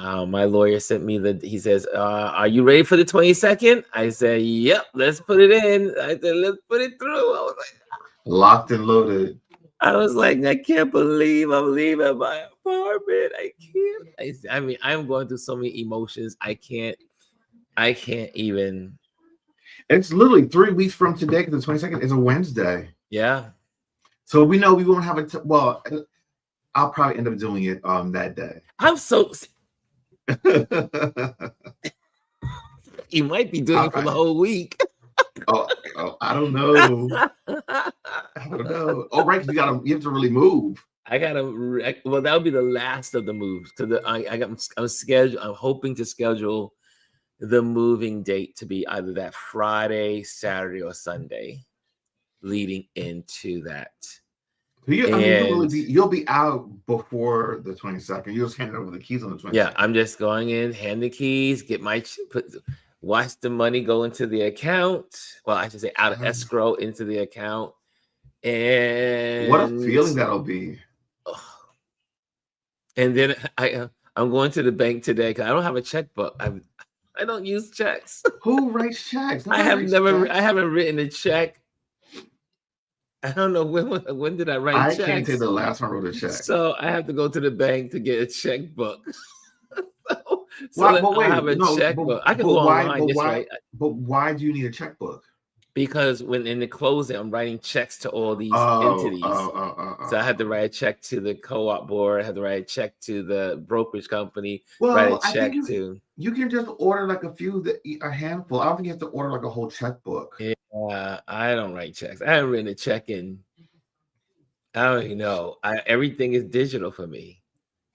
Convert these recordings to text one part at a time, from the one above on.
My lawyer sent me he says, are you ready for the 22nd? I said, yep, let's put it in. I said, let's put it through. Locked and loaded. I was like, I can't believe I'm leaving my apartment. I can't. I mean, I'm going through so many emotions. I can't even. It's literally 3 weeks from today because the 22nd is a Wednesday. Yeah. So we know we won't have it. Well, I'll probably end up doing it that day. I'm so. You might be doing it for the whole week. Oh, I don't know. I don't know. Oh, right, you have to really move. Well, that'll be the last of the moves because I'm scheduled. I'm hoping to schedule the moving date to be either that Friday, Saturday, or Sunday, leading into that. You'll be out before the 22nd. You'll just hand over the keys on the 22nd. Yeah, I'm just going in, hand the keys, get watch the money go into the account. Well, I should say out of escrow into the account. And what a feeling that'll be. And then I'm going to the bank today because I don't have a checkbook. I don't use checks. Who writes checks? I haven't written a check. I don't know when did I write checks. I can't say the last time I wrote a check. So I have to go to the bank to get a checkbook. I have a checkbook. I can go online. But why do you need a checkbook? Because when in the closing, I'm writing checks to all these entities. So I had to write a check to the co-op board. I had to write a check to the brokerage company. Write a check to. You can just order like a handful. I don't think you have to order like a whole checkbook. Yeah, I don't write checks. I haven't written a check in. I don't even know. Everything is digital for me.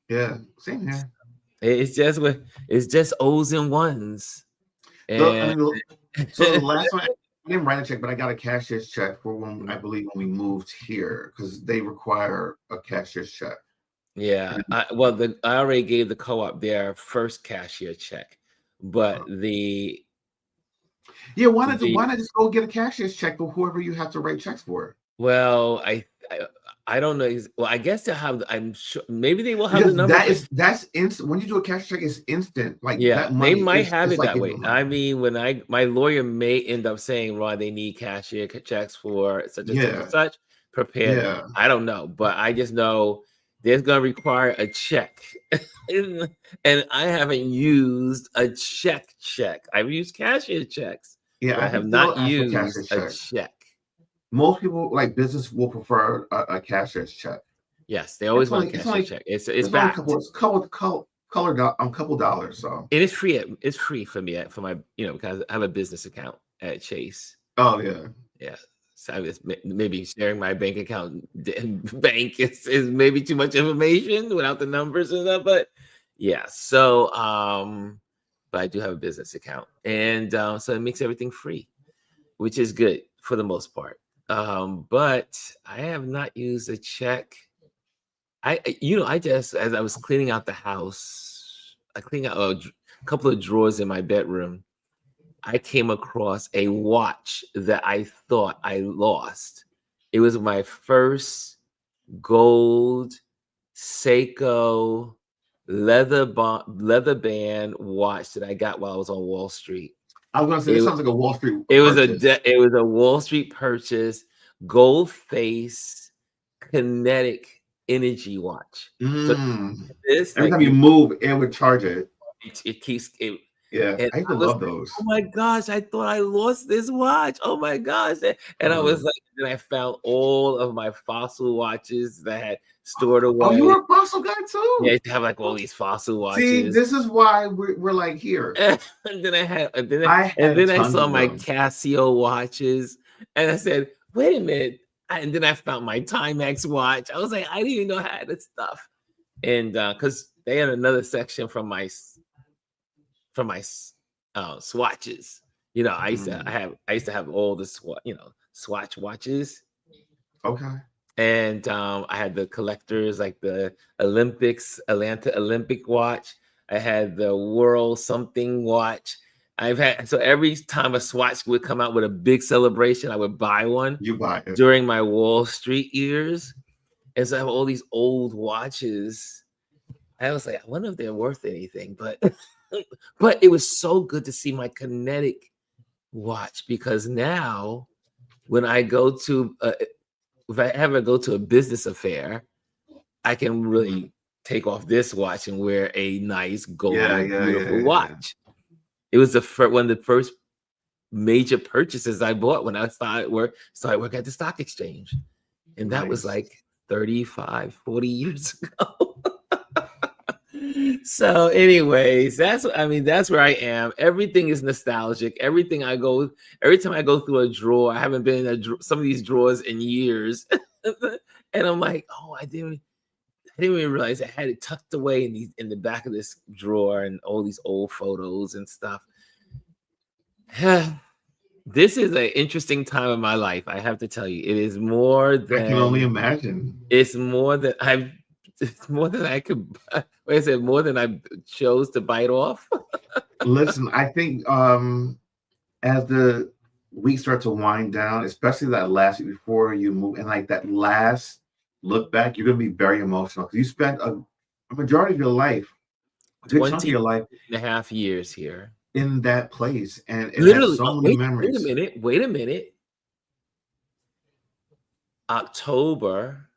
Yeah, same here. It's just O's and ones. So the last one. I didn't write a check, but I got a cashier's check for when we moved here because they require a cashier's check. Yeah, I already gave the co-op their first cashier check, but why not just go get a cashier's check for whoever you have to write checks for? Well, I don't know. Well, I guess they have. I'm sure maybe they will have the number. That's instant. When you do a cash check, it's instant. Like they might have it that way. I mean, my lawyer may end up saying, "Ron, they need cashier checks for such and such." Prepared. Yeah. I don't know, but I just know there's going to require a check, and I haven't used a check. I've used cashier checks. Yeah, I have not used a check. Most people, like business, will prefer a cashier's check. Yes, they always want a cashier's check. It's backed. Couple dollars. So it is free. It's free for me for my because I have a business account at Chase. Oh yeah. Yeah. So I was maybe sharing my bank account bank is maybe too much information without the numbers and stuff, but yeah. So but I do have a business account, and so it makes everything free, which is good for the most part. But I have not used a check. I just, as I was cleaning out the house, I cleaned out a couple of drawers in my bedroom. I came across a watch that I thought I lost. It was my first gold Seiko leather band watch that I got while I was on Wall Street. I was going to say, it sounds like a Wall Street purchase. It was a Wall Street purchase, gold face, kinetic energy watch. So every time you move, it would charge it. It keeps it. Yeah, I love those. Oh my gosh, I thought I lost this watch. Oh my gosh. And I was like, then I found all of my fossil watches that I had stored away. Oh, you were a fossil guy too? Yeah, I used to have like all these fossil watches. See, this is why we're like here. And then I saw my Casio watches and I said, wait a minute. And then I found my Timex watch. I was like, I didn't even know I had this stuff. And because they had another section from my swatches. I used to have all the swatch watches. Okay. And I had the collectors, like the Atlanta Olympic watch. I had the World something watch. So every time a Swatch would come out with a big celebration, I would buy one. You buy it during my Wall Street years. And so I have all these old watches. I was like, I wonder if they're worth anything, but but it was so good to see my kinetic watch, because now when I go to if I ever go to a business affair, I can really take off this watch and wear a nice, gaudy, beautiful watch. It was one of the first major purchases I bought when I started work at the stock exchange. And that was like 35, 40 years ago. So anyways, that's where I am. Everything is nostalgic. Every time I go through a drawer, I haven't been in some of these drawers in years. And I'm like, oh, I didn't even realize I had it tucked away in the back of this drawer, and all these old photos and stuff. This is an interesting time in my life. I have to tell you, it is more than I can only imagine. It's more than I could. What is it? More than I chose to bite off. Listen, I think as the weeks start to wind down, especially that last week before you move, and like that last look back, you're gonna be very emotional because you spent a majority of your life, a good chunk of your life, and a half years here in that place, and it literally has so many memories. Wait a minute. October.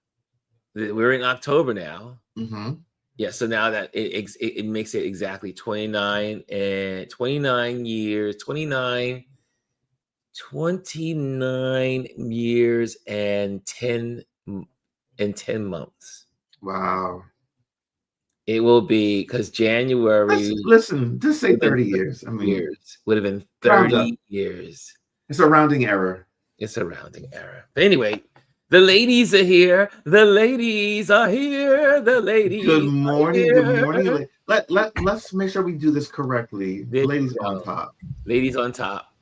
We're in October now. Mm-hmm. Yeah, so now that it makes it exactly 29 years, 29 years and 10 months. Wow. It will be, because January. Listen, just say 30 years. I mean, would have been 30 years. It's a rounding error. It's a rounding error. But anyway, the ladies are here. The ladies are here. The ladies. Good morning. Good morning. Let's make sure we do this correctly. Ladies on top. Ladies on top.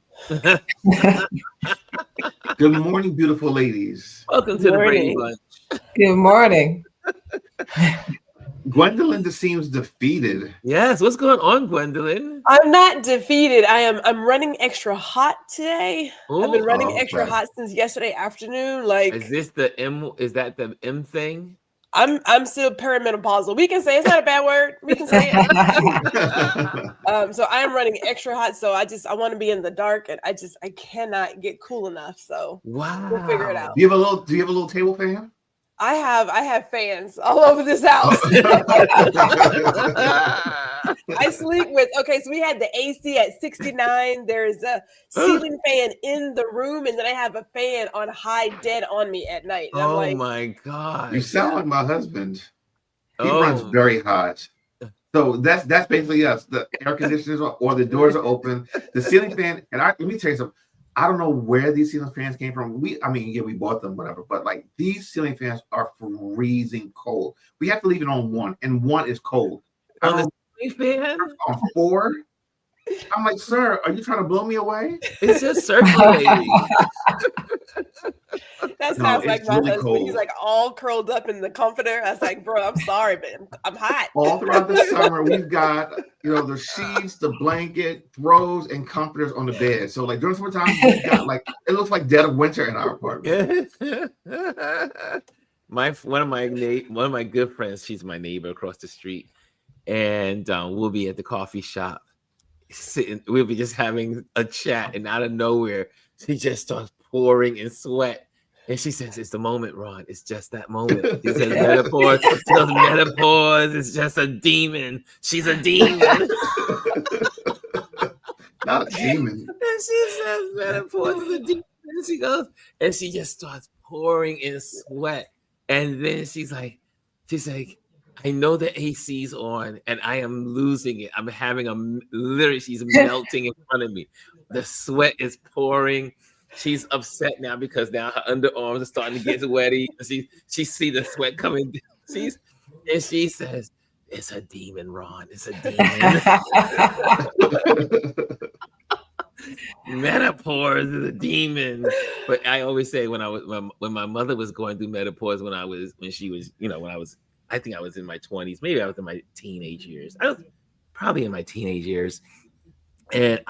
Good morning, beautiful ladies. Welcome to the Brady Bunch. Good morning. Gwendolyn just seems defeated. Yes, what's going on, Gwendolyn? I'm not defeated. I'm running extra hot today. Ooh, I've been running extra hot since yesterday afternoon. Like, is this the M? Is that the M thing? I'm still perimenopausal. We can say it's not a bad word. We can say it. So I am running extra hot. So I want to be in the dark, and I cannot get cool enough. So wow, we'll figure it out. Do you have a little table fan? I have fans all over this house. I sleep with, so we had the AC at 69. There's a ceiling fan in the room, and then I have a fan on high dead on me at night. And oh my God. You sound like my husband. He runs very hot. So that's basically us. The air conditioners or the doors are open. The ceiling fan, and let me tell you something. I don't know where these ceiling fans came from. We bought them, whatever. But like, these ceiling fans are freezing cold. We have to leave it on one, and one is cold. On the ceiling fan? On 4. I'm like, sir, are you trying to blow me away? It's just circulating. That sounds like my husband. Cold. He's like all curled up in the comforter. I was like, bro, I'm sorry, but I'm hot. All throughout the summer, we've got, the sheets, the blanket, throws, and comforters on the bed. So like during summertime, we've got it looks like dead of winter in our apartment. One of my good friends, she's my neighbor across the street, and we'll be at the coffee shop sitting. We'll be just having a chat, and out of nowhere, she just starts pouring in sweat. And she says, "It's the moment, Ron. It's just that moment." She says, "Menopause. Menopause. It's just a demon. She's a demon." Not a demon. And she says, "Menopause is a demon." And she goes, and she just starts pouring in sweat. And then she's like, "I know the AC's on, and I am losing it. I'm having literally, she's melting in front of me. The sweat is pouring." She's upset now because now her underarms are starting to get sweaty. She see the sweat coming. And she says, "It's a demon, Ron. It's a demon." Menopause is a demon. But I always say when my mother was going through menopause when she was I think I was in my 20s, maybe I was in my teenage years. I was probably in my teenage years, and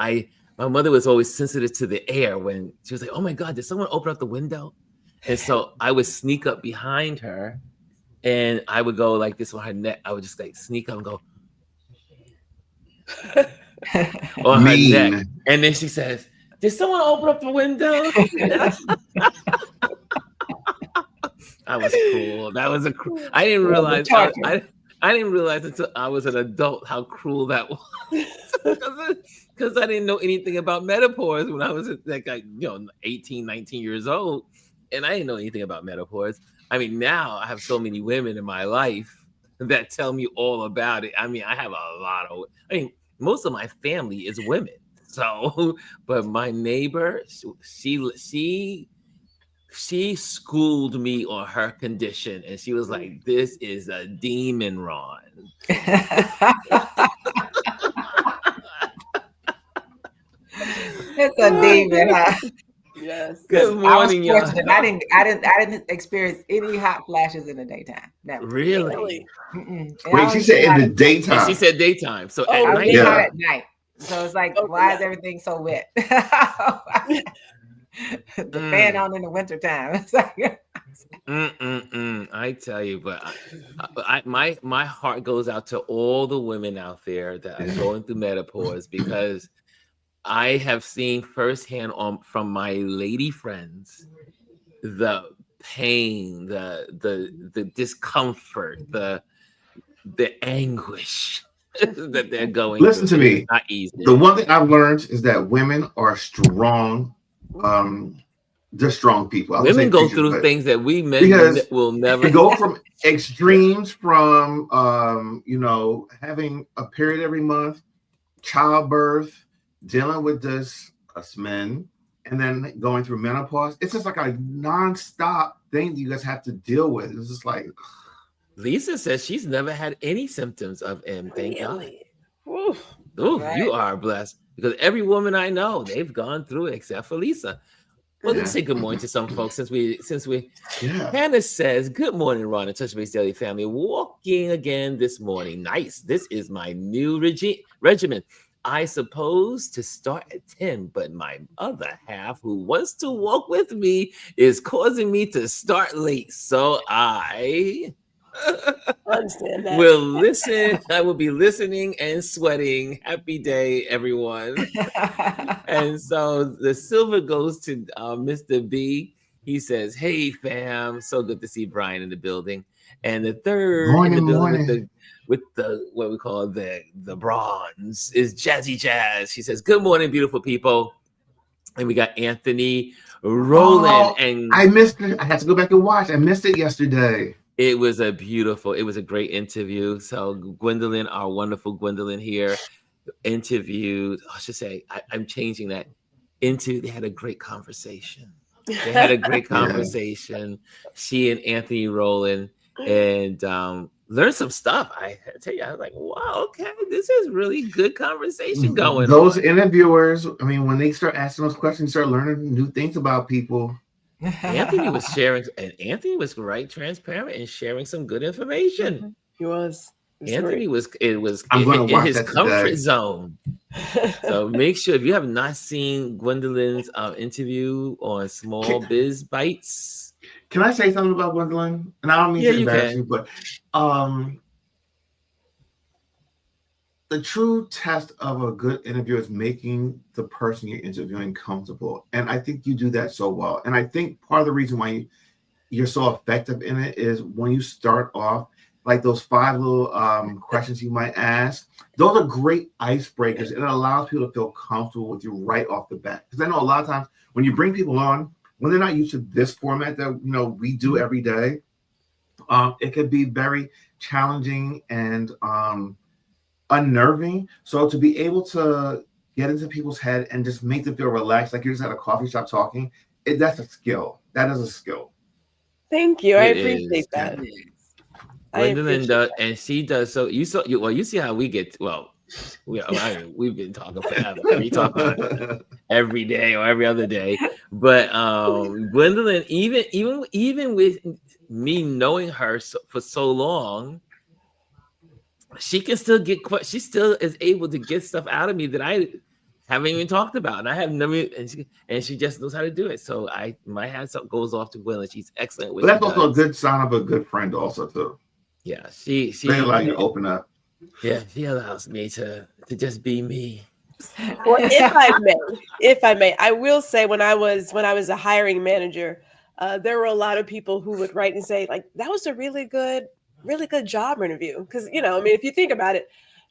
my mother was always sensitive to the air. When she was like, "Oh my God, did someone open up the window?" And so I would sneak up behind her and I would go like this on her neck. I would just like sneak up and go on her neck, and then she says, "Did someone open up the window?" I was cruel. That was I didn't realize. I didn't realize until I was an adult how cruel that was. Because I didn't know anything about menopause when I was like 18, 19 years old, and I didn't know anything about menopause. I mean, now I have so many women in my life that tell me all about it. I mean, I have a lot of. I mean, most of my family is women. So, but my neighbor, she schooled me on her condition, and she was like, "This is a demon, Ron." It's a demon, huh? Yes. Good morning, y'all. I didn't experience any hot flashes in the daytime. Never. Really? Wait, she said in the daytime. And she said daytime. So I at was night. hot at night. So it's like, why is everything so wet? The fan on in the wintertime. It's like, I tell you, but my heart goes out to all the women out there that are going through menopause, because I have seen firsthand from my lady friends the pain, the discomfort, the anguish that they're going through. Listen to me. It's not easy. The one thing I've learned is that women are strong. They're strong people. Women go through things that we men will never. To go from extremes, from having a period every month, childbirth, dealing with us men, and then going through menopause. It's just like a nonstop thing that you guys have to deal with. It's just like, Lisa says she's never had any symptoms of M. Thank God. Oof. Oh, right. You are blessed, because every woman I know, they've gone through it except for Lisa. Well, let's say good morning to some folks since we Hannah says, "Good morning, Ron and Touch Base Daily family. Walking again this morning. Nice. This is my new regimen. I suppose to start at 10, but my other half, who wants to walk with me, is causing me to start late. So I understand that. will listen. I will be listening and sweating. Happy day, everyone." And so the silver goes to Mr. B. He says, "Hey, fam. So good to see Brian in the building." And the third in the building with the what we call the bronze is Jazzy Jazz. She says, "Good morning, beautiful people." And we got Anthony Rowland. And I missed it. I had to go back and watch. I missed it yesterday. It was a great interview. So Gwendolyn, our wonderful Gwendolyn here, interviewed, I should say, I'm changing that into, they had a great conversation. They had a great conversation. She and Anthony Rowland, and learned some stuff. I tell you, I was like, wow, okay, this is really good conversation going Those on. interviewers, I mean, when they start asking those questions, start learning new things about people. Anthony was sharing, and Anthony was right, transparent, and sharing some good information. He was. Anthony was in his comfort zone. So make sure, if you have not seen Gwendolyn's interview on Small Biz Bites. Can I say something about Gwendolyn? And I don't mean to embarrass you, but the true test of a good interview is making the person you're interviewing comfortable. And I think you do that so well. And I think part of the reason why you're so effective in it is when you start off, like those 5 little questions you might ask, those are great icebreakers, and it allows people to feel comfortable with you right off the bat. Because I know a lot of times when you bring people on, when they're not used to this format that we do every day, it could be very challenging and unnerving. So to be able to get into people's head and just make them feel relaxed, like you're just at a coffee shop talking, that's a skill. That is a skill. Thank you. I appreciate that. Gwendolyn does, and she does. So you see how we get. Well, we've been talking forever. We talk every day or every other day. But Gwendolyn, even with me knowing her for so long, she can still get. She still is able to get stuff out of me that haven't even talked about. And I have never, and she just knows how to do it. So my hat goes off to Gwendolyn. She's excellent. But that's also a good sign of a good friend, also too. Yeah, she they allow you to open up. Yeah, she allows me to just be me. Well, if I may, I will say when I was a hiring manager, there were a lot of people who would write and say like that was a really good job interview. Because I mean, if you think about it,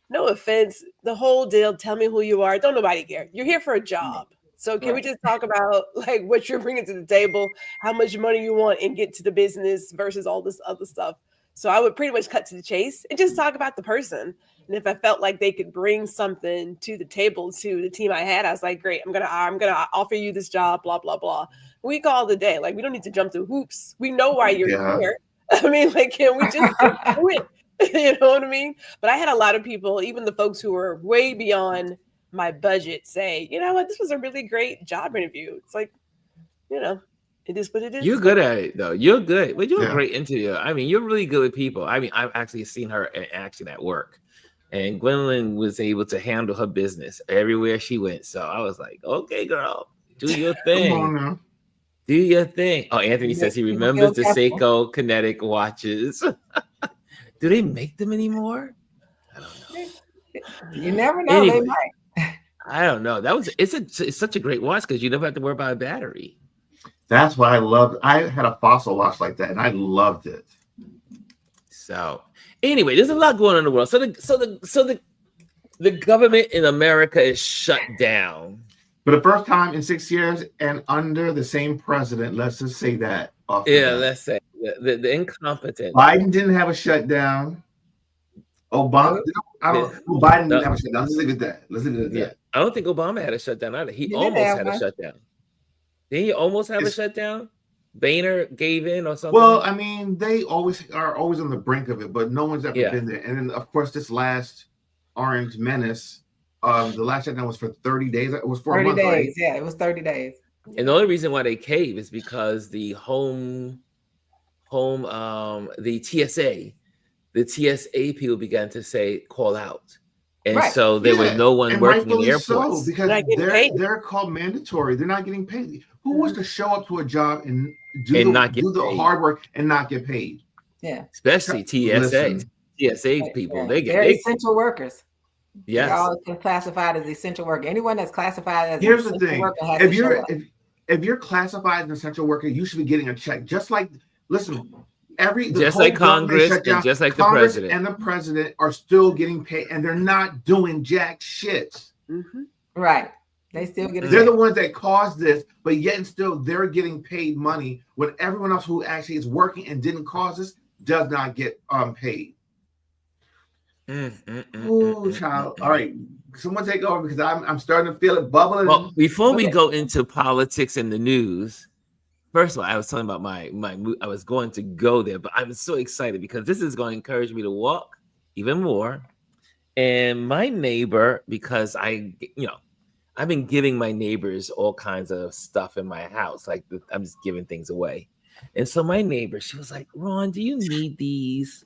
no offense, the whole deal. Tell me who you are. Don't nobody care. You're here for a job. So can we just talk about like what you're bringing to the table, how much money you want, and get to the business versus all this other stuff. So I would pretty much cut to the chase and just talk about the person. And if I felt like they could bring something to the table to the team I had, I was like, great, I'm gonna offer you this job, blah, blah, blah. We call the day. Like, we don't need to jump through hoops. We know why you're here. I mean, like, can we just do it? You know what I mean? But I had a lot of people, even the folks who were way beyond my budget, say, you know what, this was a really great job interview. It's like, it is what it is. You're good at it, though. You're good. But you're a great interviewer. I mean, you're really good with people. I mean, I've actually seen her in action at work. And Gwendolyn was able to handle her business everywhere she went. So I was like, okay, girl, do your thing. Come on now. Do your thing. Oh, Anthony says he remembers the Seiko Kinetic watches. Do they make them anymore? I don't know. You never know. Anyway, they might. I don't know. It's such a great watch because you never have to worry about a battery. That's what I loved. I had a Fossil watch like that, and I loved it. So anyway, there's a lot going on in the world. So the government in America is shut down. For the first time in 6 years and under the same president, let's just say that. Let's say the incompetent. Biden didn't have a shutdown. Obama, Biden didn't have a shutdown. Let's leave it at that. Yeah, I don't think Obama had a shutdown either. He almost had a shutdown. Did he almost have a shutdown? Boehner gave in or something? Well, I mean, they are always on the brink of it, but no one's ever been there. And then, of course, this last Orange Menace, the last shutdown was for 30 days. It was for 30 a month, days. right? Yeah, it was 30 days. And the only reason why they cave is because the TSA people began to say call out. And so there was no one working in the airports. So, because they're called mandatory. They're not getting paid. Who wants to show up to a job and do the hard work and not get paid? Yeah. Especially TSA people. They're essential workers. Yes. They're all classified as essential worker. Anyone that's classified as Here's an the essential thing. worker has to show up. If you're classified as an essential worker, you should be getting a check. Just like, listen, just like Congress and just like the president. And the president are still getting paid, and they're not doing jack shit. Mm-hmm. Right. They still get. They're the ones that caused this, but yet and still they're getting paid money when everyone else who actually is working and didn't cause this does not get paid. Oh, child. All right, someone take over because I'm starting to feel it bubbling. Well, before we go into politics and the news. First of all, I was talking about my I was going to go there, but I'm so excited because this is going to encourage me to walk even more. And my neighbor, because I've been giving my neighbors all kinds of stuff in my house. Like I'm just giving things away. And so my neighbor, she was like, Ron, do you need these?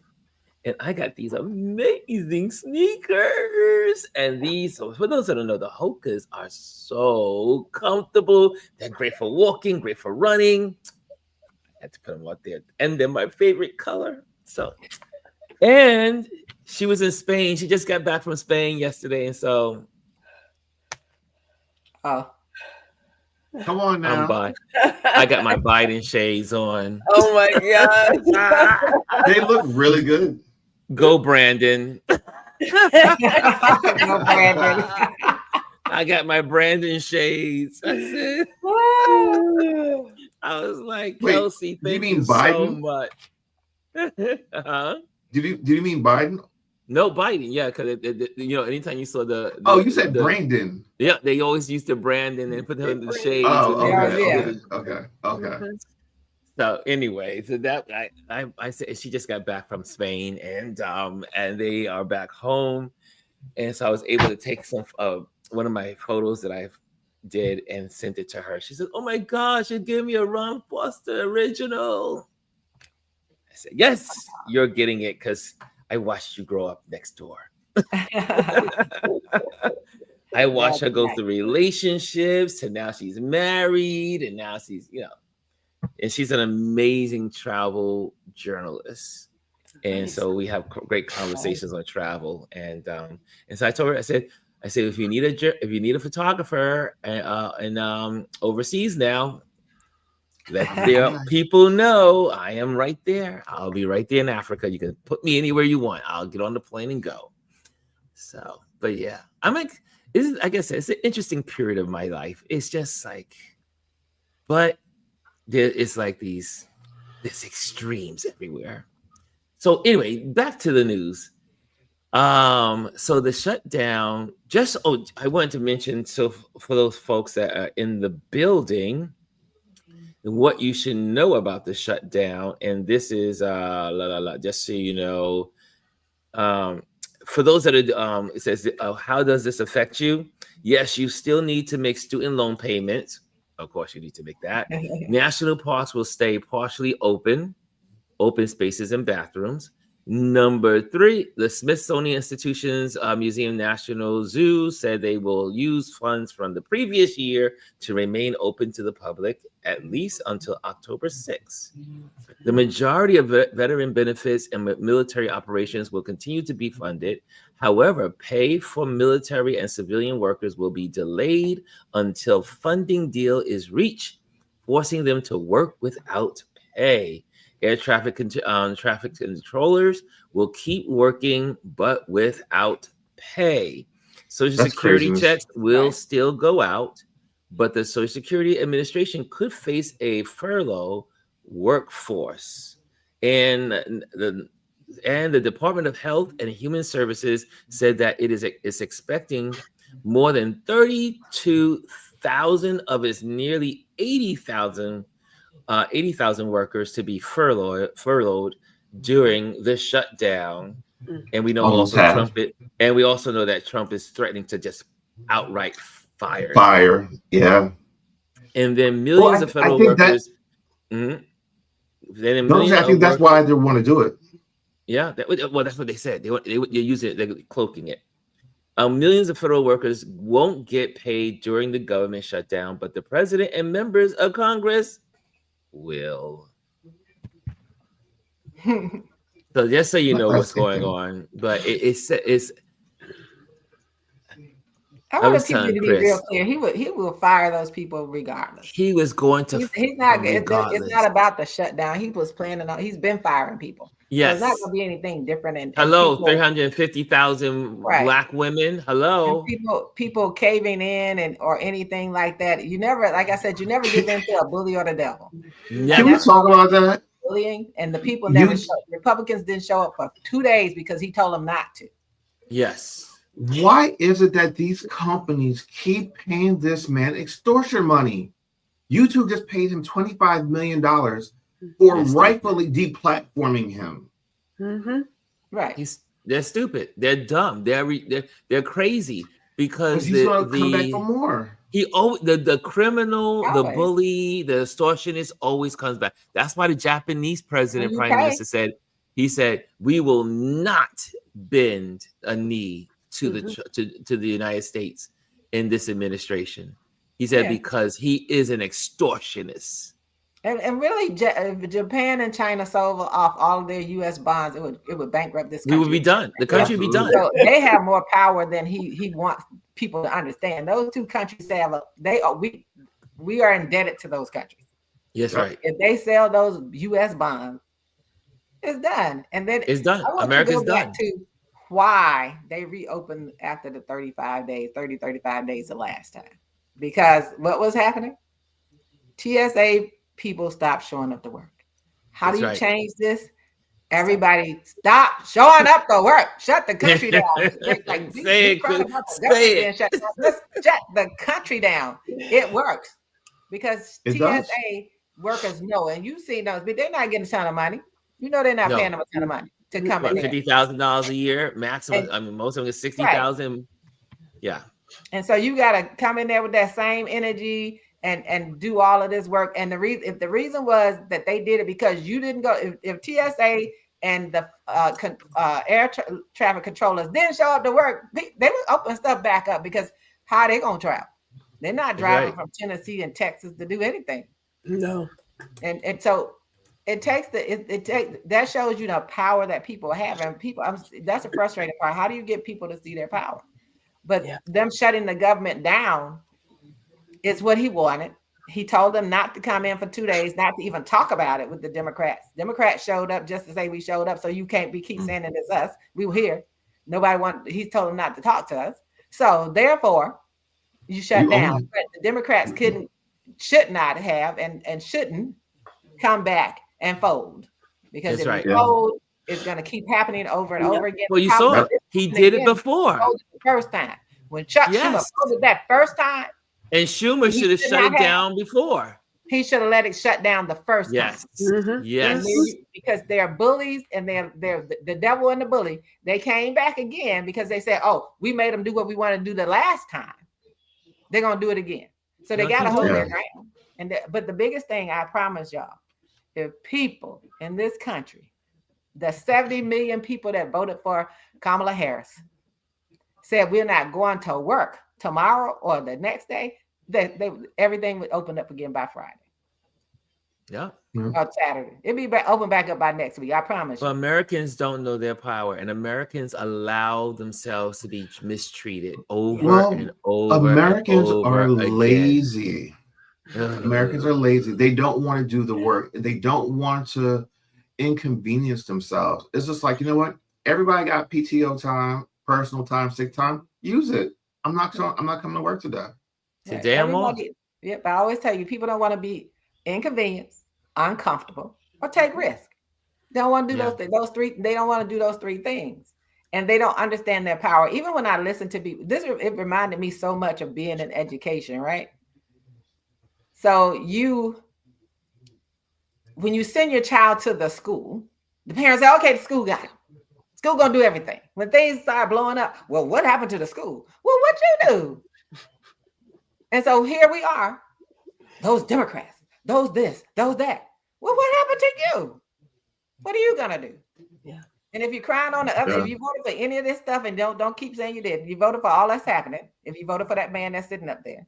And I got these amazing sneakers. And these, for those that don't know, the Hokas are so comfortable. They're great for walking, great for running. I had to put them out there. And they're my favorite color. So, and she was in Spain. She just got back from Spain yesterday. And so. Oh. Come on now. I got my Biden shades on. Oh my God. They look really good. Go Brandon. Go Brandon. I got my Brandon shades. I said, I was like, Kelsey, thank you so much. Huh? Did you mean Biden? No, Biden. Yeah, because anytime you saw you said Brandon. Yeah, they always used to Brandon and put them in the shades. Okay. So anyway, so that I said she just got back from Spain and they are back home, and so I was able to take some one of my photos that I did and sent it to her. She said, "Oh my gosh, you gave me a Ron Foster original." I said, "Yes, you're getting it because I watched you grow up next door." I I watched her That's go nice. through relationships, and now she's married, and now she's, and she's an amazing travel journalist. And Nice. so we have great conversations on travel, and so I told her, I said, if you need a photographer and overseas now, let their people know I am right there. I'll be right there in Africa. You can put me anywhere you want. I'll get on the plane and go. So, but yeah, I'm like, like I said, it's an interesting period of my life. It's just like, but it's like these extremes everywhere. So anyway, back to the news. So the shutdown, I wanted to mention, so for those folks that are in the building, what you should know about the shutdown, and this is just so you know, for those that are it says, how does this affect you? Yes, you still need to make student loan payments. Of course, you need to make that. National parks will stay partially open spaces and bathrooms. Number 3, the Smithsonian Institution's Museum National Zoo said they will use funds from the previous year to remain open to the public at least until October 6th. The majority of veteran benefits and military operations will continue to be funded. However, pay for military and civilian workers will be delayed until funding deal is reached, forcing them to work without pay. Air traffic controllers will keep working, but without pay. Social Security checks will still go out, but the Social Security Administration could face a furlough workforce. And the Department of Health and Human Services said that it's expecting more than 32,000 of its nearly 80,000 workers to be furloughed during the shutdown. And we know we also know that Trump is threatening to just outright fire. Yeah. And then millions of federal workers. I think that's why they want to do it. Yeah, that's what they said. They're using it, they're cloaking it. Millions of federal workers won't get paid during the government shutdown, but the president and members of Congress will. So just so you know what's going on, but it's I want people to be real clear. He will fire those people regardless. He was going to. He's not. It's not about the shutdown. He was planning on. He's been firing people. Yes. So it's not going to be anything different. And 350,000 Black women. Hello. People caving in or anything like that. You never, like I said, you never give in to a bully or the devil. Can we talk about that? Bullying, and the people never Republicans didn't show up for 2 days because he told them not to. Yes. Why is it that these companies keep paying this man extortion money? YouTube just paid him $25 million for rightfully deplatforming him. Mm-hmm. Right. They're stupid. They're dumb. They're crazy because he's going to come back for more. The criminal, the bully, the extortionist always comes back. That's why the Japanese president, prime minister said, we will not bend a knee to the United States in this administration. He said because he is an extortionist. And really, if Japan and China sold off all of their U.S. bonds, it would bankrupt this country. We would be done. The country would be done. So they have more power than he wants people to understand. Those two countries we are indebted to those countries. Yes, right. If they sell those U.S. bonds, it's done. And then it's done. America's done. To why they reopened after the 35 days the last time. Because what was happening? TSA people stopped showing up to work. How do you change this? Everybody stop showing up to work. Shut the country down. Say it. Shut the country down. It works. Because TSA workers know, and you've seen those, but they're not getting a ton of money. You know they're not paying them a ton of money to come in. $50,000 a year maximum. Most of them is $60,000. Right. Yeah. And so you got to come in there with that same energy and do all of this work. And the reason was that they did it because you didn't go. If TSA and the traffic controllers didn't show up to work, they would open stuff back up. Because How are they gonna travel? They're not driving right. from Tennessee and Texas to do anything. No. And so it takes that shows you the power that people have, and people. That's a frustrating part. How do you get people to see their power? But them shutting the government down is what he wanted. He told them not to come in for 2 days, not to even talk about it with the Democrats. Democrats showed up just to say we showed up, so you can't keep saying it as us. We were here. He's told them not to talk to us. So therefore, you shut down. But the Democrats should not have and shouldn't come back and fold. Because if you fold, it's going to keep happening over and over again. Well, you saw it. He did it before. The first time. When Chuck Schumer folded that first time. And Schumer should have shut it down before. He should have let it shut down the first time. Yes. Because they're bullies and they're the devil and the bully. They came back again because they said, "Oh, we made them do what we wanted to do the last time. They're gonna do it again." So they got to hold their ground. But the biggest thing I promise y'all, if people in this country, the 70 million people that voted for Kamala Harris, said we're not going to work tomorrow or the next day, everything would open up again by Friday. Yeah. Or Saturday. It'd be open back up by next week. I promise you. But Americans don't know their power, and Americans allow themselves to be mistreated over and over. Americans and over are again. lazy. Americans are lazy. They don't want to do the work. They don't want to inconvenience themselves. It's just like, you know what? Everybody got PTO time, personal time, sick time. Use it. I'm not coming to work today. Today I'm off. Yep, I always tell you, people don't want to be inconvenienced, uncomfortable, or take risk. They don't want to do those three. They don't want to do those three things, and they don't understand their power. Even when I listen to people, it reminded me so much of being in education, right? So when you send your child to the school, the parents say, "Okay, the school got it. School gonna do everything." When things start blowing up, well, what happened to the school? Well, what you do? And so here we are, those Democrats, those this, those that. Well, what happened to you? What are you gonna do? Yeah. And if you're crying on the other, if you voted for any of this stuff, and don't keep saying you did, you voted for all that's happening. If you voted for that man that's sitting up there,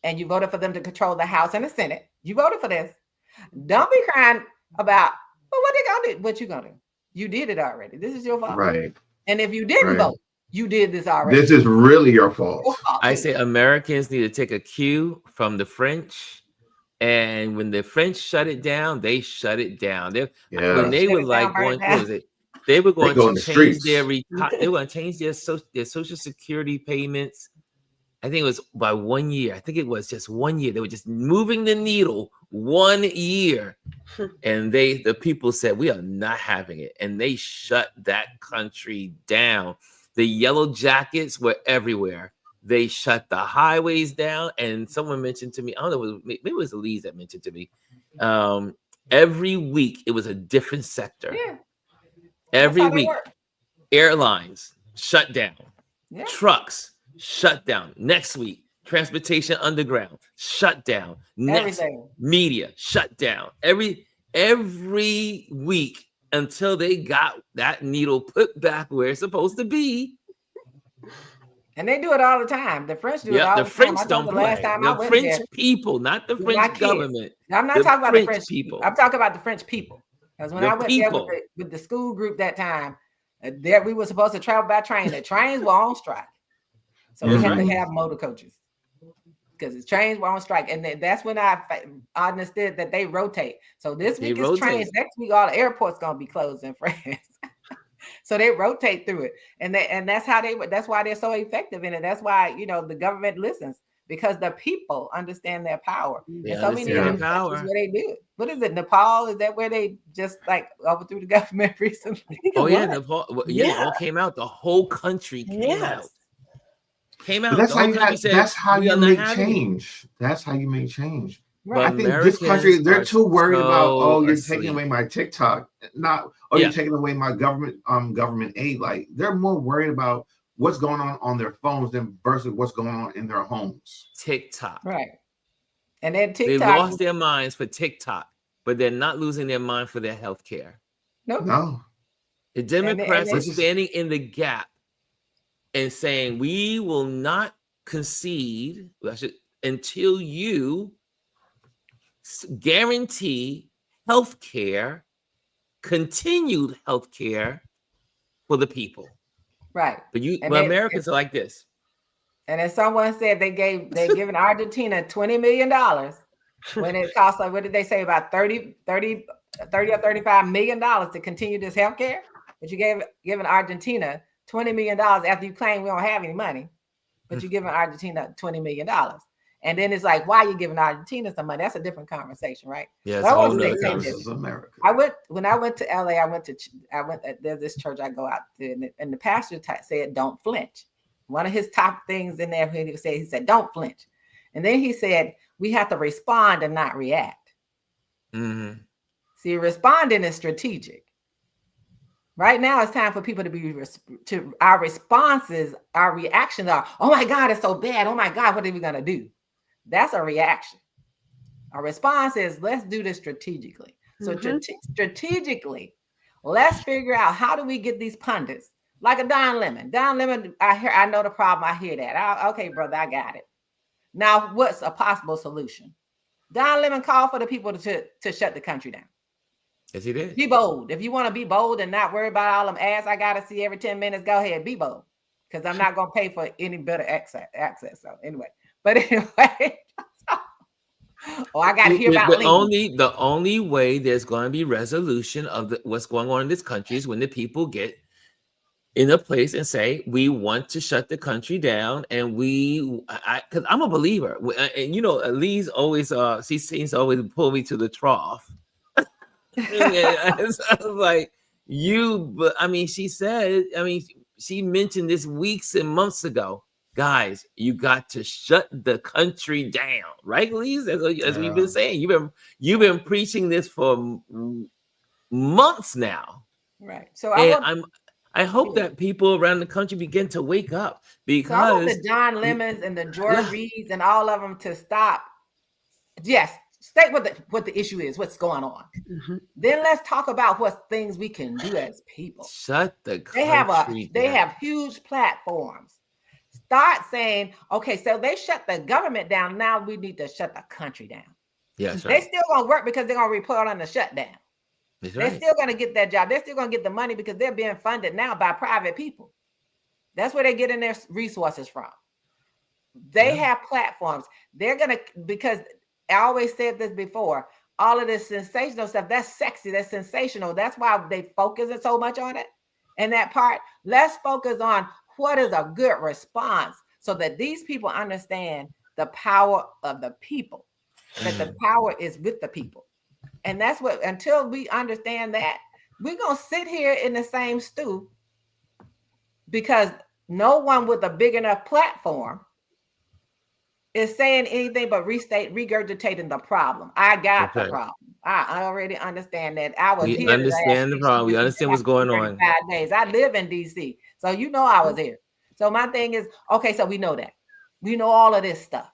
and you voted for them to control the House and the Senate, you voted for this. Don't be crying about, well, what they gonna do? What you gonna do? You did it already. This is your fault. Right. And if you didn't vote, you did this already. This is really your fault. I say Americans need to take a cue from the French. And when the French shut it down, they shut it down. When they were like going, what was it? They were going to change they were going to change their social security payments. I think it was by 1 year. I think it was just 1 year. They were just moving the needle 1 year. And the people said, we are not having it. And they shut that country down. The yellow jackets were everywhere. They shut the highways down. And someone mentioned to me, I don't know, maybe it was Elise that mentioned to me. Every week, it was a different sector. Yeah. Every week, airlines shut down. Yeah. Trucks shut down. Next week, transportation underground shut down. Next, media shut down. Every week until they got that needle put back where it's supposed to be. And they do it all the time. The French do it all the French time. Don't play. The French people, not the French government. I'm not talking about the French people. I'm talking about the French people. Because when I went there with the school group that time, there we were supposed to travel by train. The trains were on strike. So we had to have motor coaches. Because the trains were on strike. And that's when I understood that they rotate. So this week is trains. Next week, all the airports going to be closed in France. So they rotate through it. And that's why they're so effective in it. That's why, the government listens. Because the people understand their power. And so many of them countries where they do it. What is it? Nepal? Is that where they just overthrew the government recently? Oh, yeah. Nepal. It all came out. The whole country came out. But that's how you make change. That's how you make change. Right. I think this country, they're too worried about, you're taking away my TikTok, you're taking away my government aid. Like, they're more worried about what's going on their phones than versus what's going on in their homes. TikTok. Right. And then TikTok. They lost their minds for TikTok, but they're not losing their mind for their health care. No. The Democrats are standing in the gap and saying, we will not concede until you guarantee health care, continued health care for the people. Right. But Americans are like this. And as someone said, they're giving Argentina $20 million when it costs, like, what did they say, about 30 or $35 million to continue this health care? But you giving Argentina $20 million after you claim we don't have any money, but you're giving Argentina $20 million. And then it's like, why are you giving Argentina some money? That's a different conversation, right? Yeah, this is America. When I went to LA, there's this church I go out to, and the pastor said, don't flinch. One of his top things in there, he said, don't flinch. And then he said, we have to respond and not react. Mm-hmm. See, responding is strategic. Right now, it's time for people to our responses, our reactions are, oh my God, it's so bad. Oh my God, what are we going to do? That's a reaction. A response is, let's do this strategically. So strategically, let's figure out, how do we get these pundits, like a Don Lemon. Don Lemon, I know the problem. I hear that. Okay, brother, I got it. Now, what's a possible solution? Don Lemon called for the people to shut the country down. Yes, he did. Be bold. If you want to be bold and not worry about all them ads I got to see every 10 minutes, go ahead, be bold. Because I'm not going to pay for any better access. So anyway, but anyway. I got to hear about the only way there's going to be resolution of what's going on in this country is when the people get in a place and say, we want to shut the country down. And because I'm a believer. And Lee's always, she seems to always pull me to the trough. I was like, but I mean, she said, she mentioned this weeks and months ago. Guys, you got to shut the country down, right, Lise? As we've been saying, you've been preaching this for months now, right? So I hope that people around the country begin to wake up, because I want the John Lemons and the Joy Reids and all of them to stop. Yes, state what the issue is, what's going on. Mm-hmm. Then let's talk about what things we can do as people. Shut the country down. They have huge platforms. Start saying, okay, so they shut the government down. Now we need to shut the country down. Yes, They're still going to work because they're going to report on the shutdown. That's they're still going to get that job. They're still going to get the money because they're being funded now by private people. That's where they're getting their resources from. They have platforms. They're going to, because I always said this before, all of this sensational stuff, that's sexy, that's sensational. That's why they focus so much on it. And that part, let's focus on what is a good response so that these people understand the power of the people, that the power is with the people. And that's what, until we understand that, we're going to sit here in the same stew, because no one with a big enough platform is saying anything but regurgitating the problem. I got the problem. I already understand that. We understand the problem. We understand what's going on. 5 days. I live in DC. So I was here. So my thing is, okay, so we know that. We know all of this stuff.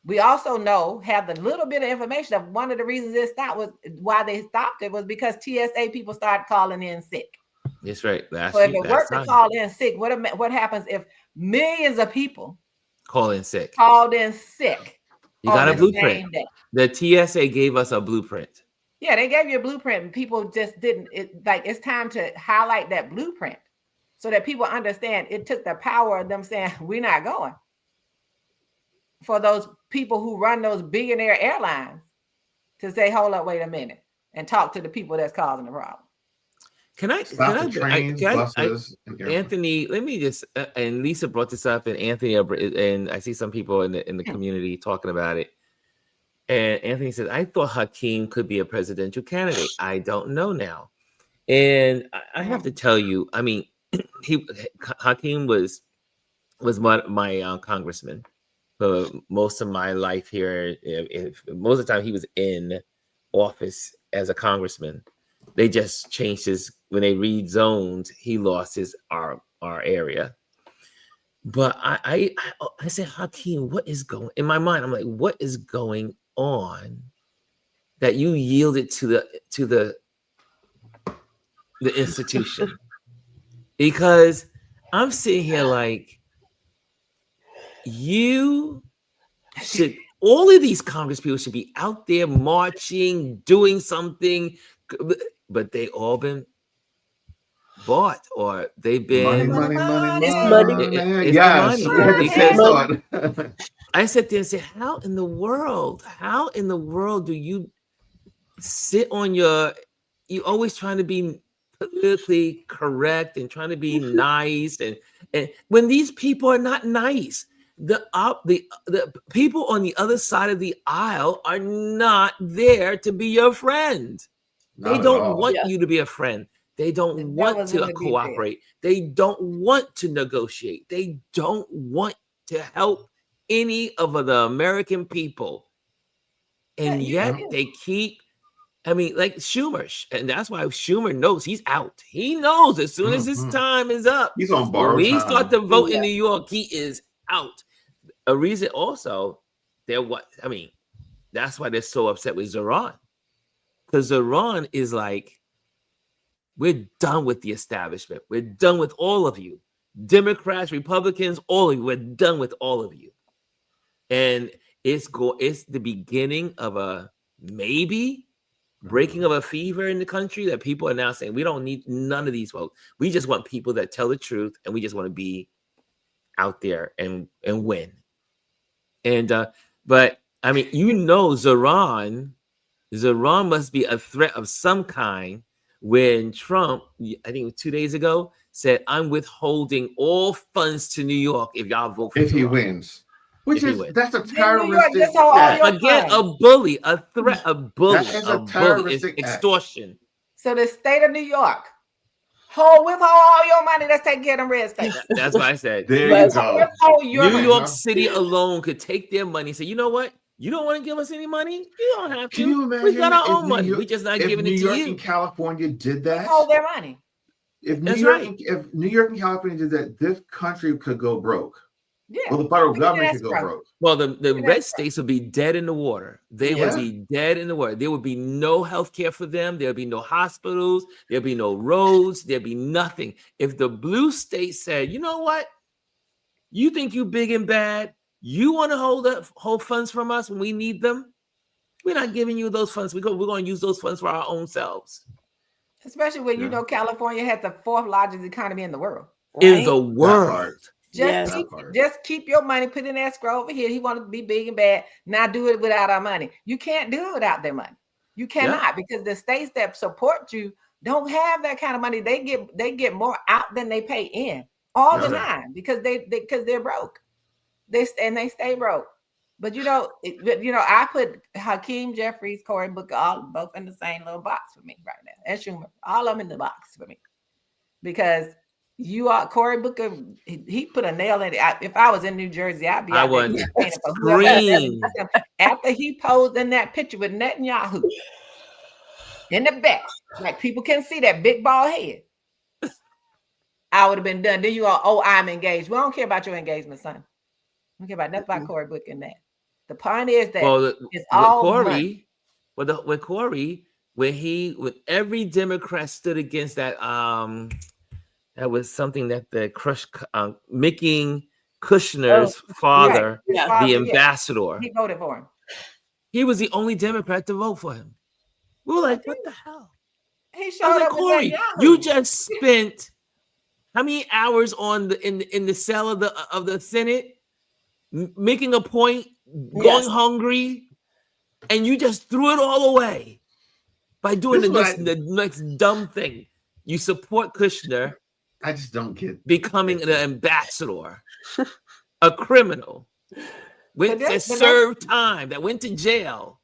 We also have the little bit of information of one of the reasons why they stopped it was because TSA people started calling in sick. That's right. So if it worked to call in sick, what happens if millions of people called in sick? You got a blueprint. The TSA gave us a blueprint. Yeah, they gave you a blueprint, and people just didn't. It's time to highlight that blueprint so that people understand it took the power of them saying, we're not going. For those people who run those billionaire airlines to say, hold up, wait a minute, and talk to the people that's causing the problem. Anthony, let me just, and Lisa brought this up, and Anthony, and I see some people in the community talking about it. And Anthony says, I thought Hakeem could be a presidential candidate. I don't know now. And I have to tell you, I mean, Hakeem was my congressman for most of my life here. Most of the time he was in office as a congressman. They just changed when they rezoned, he lost our area. But I said, Hakeem, what is going in my mind? I'm like, what is going on that you yielded to the institution? Because I'm sitting here like, you should. All of these Congress people should be out there marching, doing something, but they all been bought or they've Money, been. money, money, money. It's money. It's the Yes, money we hit the same because thought. I sit there and say, how in the world do you sit on you always trying to be politically correct and trying to be nice and when these people are not nice, the people on the other side of the aisle are not there to be your friend. They Not at don't all. want Yeah. you to be a friend. They don't The want devil's to in the detail. cooperate. They don't want to negotiate. They don't want to help any of the American people. And Yeah, yet they keep, I mean, like Schumer, and that's why Schumer knows he's out. He knows as soon as his Mhm. time is up, He's on when borrowed we time. start to vote in Yeah. New York, he is out. A reason also, that's why they're so upset with Zeron. Because Zeron is like, we're done with the establishment. We're done with all of you. Democrats, Republicans, all of you. We're done with all of you. And it's the beginning of a maybe breaking of a fever in the country that people are now saying we don't need none of these folks. We just want people that tell the truth, and we just want to be out there and win. And but I mean, Zeron must be a threat of some kind when Trump, I think it was 2 days ago, said, I'm withholding all funds to New York if y'all vote for If he Zeron. wins. Which If he is wins. that's a Then New York terroristic just hold all act. your Again, funds. a bully, a threat, a bully, That is a a bully, terroristic it's act. extortion. So the state of New York withhold all your money that's taking care of them red states. That's what I said. There you Let's go. Withhold your New money. York City alone could take their money and say, you know what? You don't want to give us any money? You don't have to. Can you imagine We got our if own New money. York- We just not if giving New it to York you. and California did that? Withhold their money. If New That's York, right. if New York and California did that, this country could go broke. Yeah. Well, the federal Look at government that could go stuff. broke. Well, the at red that states would be dead in the water. They Yeah. would be dead in the water. There would be no health care for them. There'd be no hospitals. There'd be no roads. There'd be nothing. If the blue state said, you know what? You think you big and bad? You want to hold funds from us when we need them? We're not giving you those funds. We're going to use those funds for our own selves. Especially when you Yeah. know California has the fourth largest economy in the world. In the That world. part. Yes. Just keep your money, put in escrow over here. He wanted to be big and bad. Now do it without our money. You can't do it without their money. You cannot, because the states that support you don't have that kind of money. They get more out than they pay in all the Right. time because they're broke. They stay broke. But I put Hakeem, Jeffries, Cory Booker both in the same little box for me right now, and Schumer, all of them in the box for me, because Cory Booker. He put a nail in it. If I was in New Jersey, I'd be. I out there would campaigning for whoever. scream. After he posed in that picture with Netanyahu in the back, like people can see that big bald head, I would have been done. Then I'm engaged. We don't care about your engagement, son. We don't care about nothing about Cory Booker and that. The point is that it's all money. With Cory, when every Democrat stood against that, that was something that making Kushner's father, the ambassador. He voted for him. He was the only Democrat to vote for him. We were like, what the hell? He showed up. Cory, you just spent how many hours in the cell of the Senate, making a point, going hungry, and you just threw it all away by doing the next dumb thing. You support Kushner. I just don't get becoming an ambassador, a criminal, served time, that went to jail.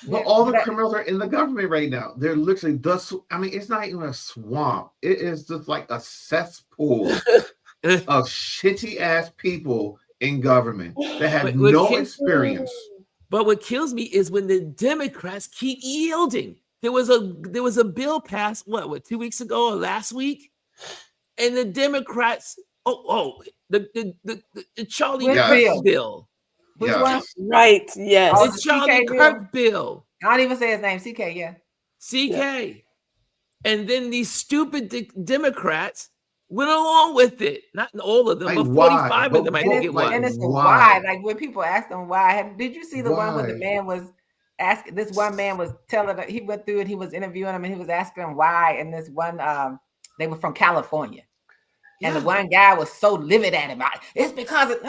But all the criminals are in the government right now. They're literally it's not even a swamp. It is just like a cesspool of shitty ass people in government that have no experience. But what kills me is when the Democrats keep yielding. There was a bill passed, what 2 weeks ago or last week? And the Democrats, the Charlie Kirk bill. Which one? Right, yes. The Charlie Kirk bill. I don't even say his name, CK, yeah. CK. And then these stupid Democrats went along with it. Not all of them, Like, but why? 45 But of them. I And think it's, it was. and it's a why? why. Like when people ask them why, did you see the one where the Why? man was asking? This one man was telling. He went through and he was interviewing him, and he was asking him why. And this one, they were from California, and the one guy was so livid at him. It's because of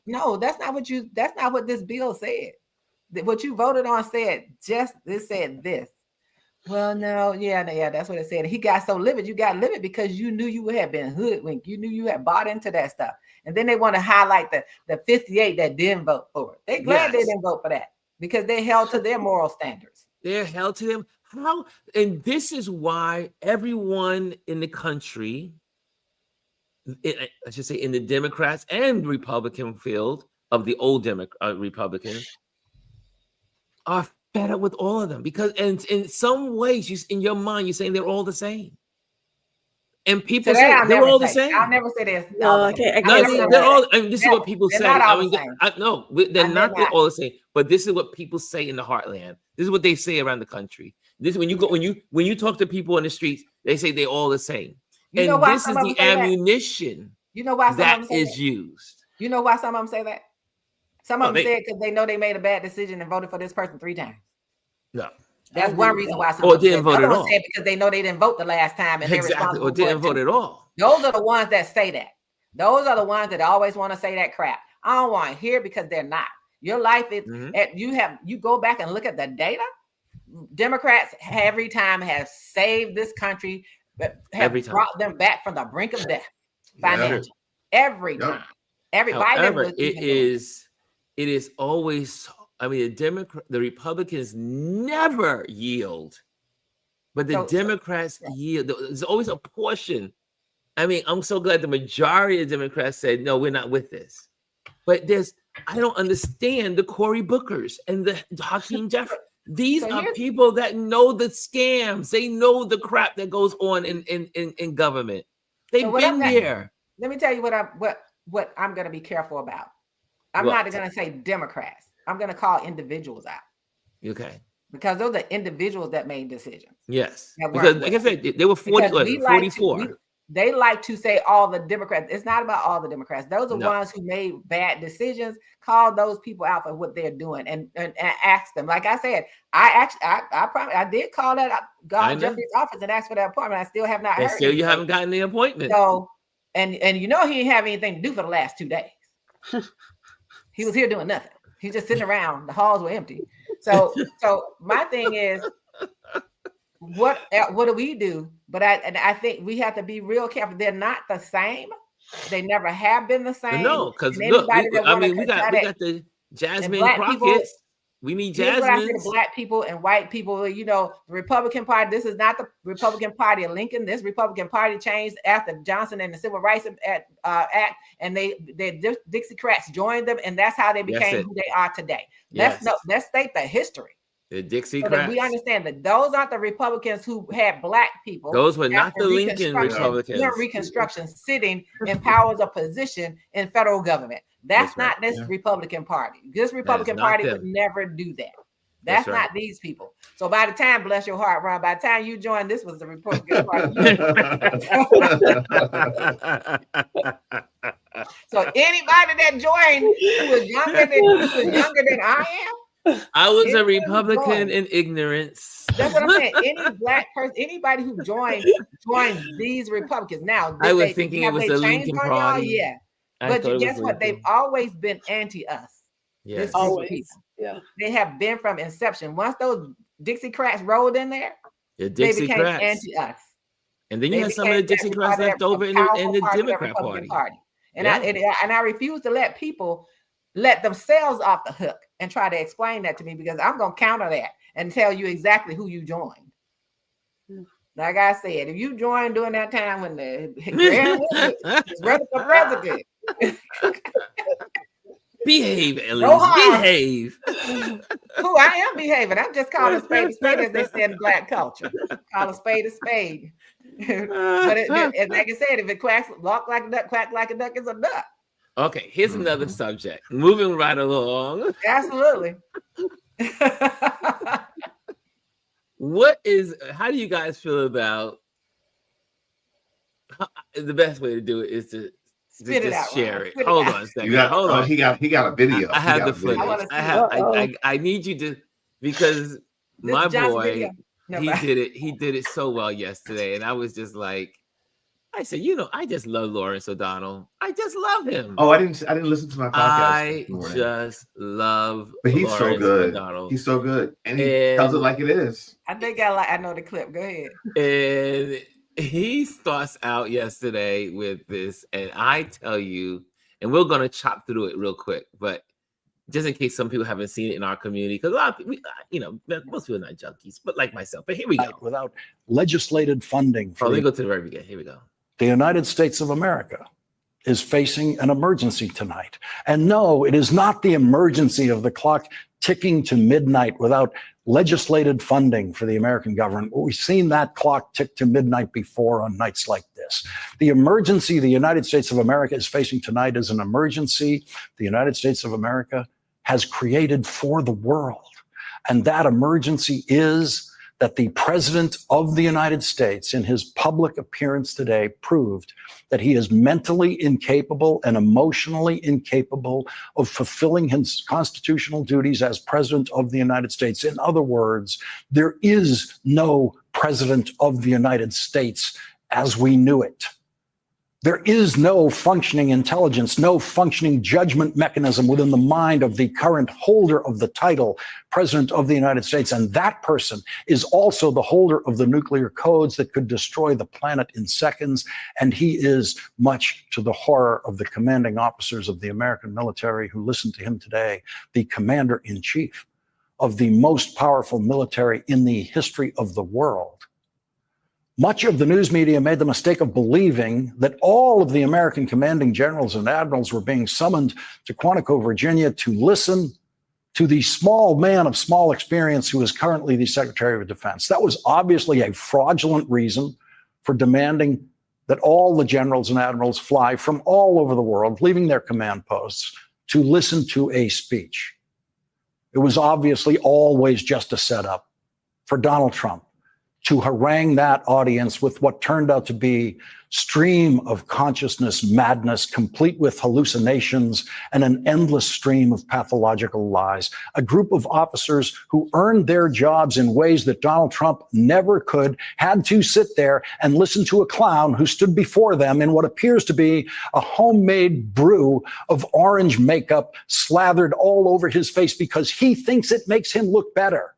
no, that's not what you. That's not what this bill said. What you voted on said said this. Well, no, yeah, that's what it said. He got so livid. You got livid because you knew you had been hoodwinked. You knew you had bought into that stuff. And then they want to highlight the 58 that didn't vote for it. They're glad they didn't vote for that because they held to their moral standards. They're held to them. How? And this is why everyone in the country, I should say in the Democrats and Republican field of the old Republicans, are fed up with all of them because in some ways, in your mind, you're saying they're all the same. And people say they're all the same. I'll never say this. No, I can't. They're all. I mean, this is what people say. I mean, no, they're not all the same. But this is what people say in the heartland. This is what they say around the country. This when you talk to people in the streets, they say they're all the same. And this is the ammunition. You know why that is used. You know why some of them say that? Some of them say it because they know they made a bad decision and voted for this person 3 times. No. That's one reason why some or didn't vote at all. Say because they know they didn't vote the last time and exactly. Or didn't vote at all. Those are the ones that say that. Those are the ones that always want to say that crap. I don't want to hear because they're not. Your life is you go back and look at the data. Democrats every time have saved this country, brought them back from the brink of death financially. Every time. However, it is always. I mean, the Republicans never yield, but the Democrats yield. There's always a portion. I mean, I'm so glad the majority of Democrats said, no, we're not with this. But I don't understand the Cory Bookers and the Hakeem Jeffries. These are people that know the scams. They know the crap that goes on in government. They've been there. Let me tell you what I'm going to be careful about. I'm not going to say Democrats. I'm going to call individuals out. Okay. Because those are individuals that made decisions. Yes. Because like I said, they were 44. They like to say all the Democrats. It's not about all the Democrats. Those are ones who made bad decisions. Call those people out for what they're doing and ask them. Like I said, I did call that Jeffrey's office and asked for that appointment. I still have not heard. Still, you haven't gotten the appointment. So, and you know he didn't have anything to do for the last 2 days. He was here doing nothing. He's just sitting around. The halls were empty. So my thing is, what do we do? But I think we have to be real careful. They're not the same. They never have been the same. No, because look, we got the Jasmine Crockett's. We need Jasmine. The Black people and white people. You know, the Republican Party. This is not the Republican Party of Lincoln. This Republican Party changed after Johnson and the Civil Rights Act, and they Dixiecrats joined them, and that's how they became who they are today. Let's state the history. The Dixiecrats. So that we understand that those aren't the Republicans who had Black people. Those were not the Lincoln Republicans. Reconstruction sitting in powers of position in federal government. That's not this Republican Party. This Republican Party would never do that. That's not these people. So by the time, bless your heart, Ron, by the time you joined, this was the Republican Party. So anybody that joined who was younger than I am, I was a Republican in ignorance. That's what I'm saying. Any Black person, anybody who joined these Republicans. Now, I was thinking it was the Lincoln Party. Yeah. But guess what? They've always been anti-us. Yes. Always. Yeah. They have been from inception. Once those Dixiecrats rolled in there, they became anti-us. And then you had some of the Dixiecrats left over in the Democrat Party. And I refuse to let people let themselves off the hook and try to explain that to me, because I'm going to counter that and tell you exactly who you joined. Like I said, if you joined during that time when the Grand was running for president. Behave, Elise. Behave. Who I am behaving. I'm just calling a spade, as they say in Black culture. Call a spade a spade. But like I said, if it quacks, walk like a duck, quack like a duck, is a duck. Okay, here's another subject. Moving right along. Absolutely. How do you guys feel about the best way to do it is to Spit it just out, share Ron. it. Spit it Hold out. on a second. You got, Hold on. he got a video. I have He the got a video. footage. I wanna see I have. it. I need you to, because This my is John's boy, video. No, he bye. did it. He did it so well yesterday, and I was just like, I said, I just love Lawrence O'Donnell. I just love him. Oh, I didn't listen to my podcast. I this morning. just love. But he's Lawrence so good. O'Donnell. He's so good, and he tells it like it is. I think I know the clip. Go ahead. And he starts out yesterday with this, and I tell you, and we're gonna chop through it real quick, but just in case some people haven't seen it in our community, because a lot of people, most people are not junkies, but like myself. But here we go. Without legislated funding for Let me go to the very beginning. Here we go. the United States of America is facing an emergency tonight. And no, it is not the emergency of the clock ticking to midnight without legislated funding for the American government. We've seen that clock tick to midnight before on nights like this. The emergency the United States of America is facing tonight is an emergency the United States of America has created for the world. And that emergency is that the President of the United States, in his public appearance today, proved that he is mentally incapable and emotionally incapable of fulfilling his constitutional duties as President of the United States. In other words, there is no President of the United States as we knew it. There is no functioning intelligence, no functioning judgment mechanism within the mind of the current holder of the title, President of the United States. And that person is also the holder of the nuclear codes that could destroy the planet in seconds. And he is, much to the horror of the commanding officers of the American military who listened to him today, the commander-in-chief of the most powerful military in the history of the world. Much of the news media made the mistake of believing that all of the American commanding generals and admirals were being summoned to Quantico, Virginia, to listen to the small man of small experience who is currently the Secretary of Defense. That was obviously a fraudulent reason for demanding that all the generals and admirals fly from all over the world, leaving their command posts, to listen to a speech. It was obviously always just a setup for Donald Trump to harangue that audience with what turned out to be stream of consciousness madness, complete with hallucinations and an endless stream of pathological lies. A group of officers who earned their jobs in ways that Donald Trump never could, had to sit there and listen to a clown who stood before them in what appears to be a homemade brew of orange makeup slathered all over his face because he thinks it makes him look better.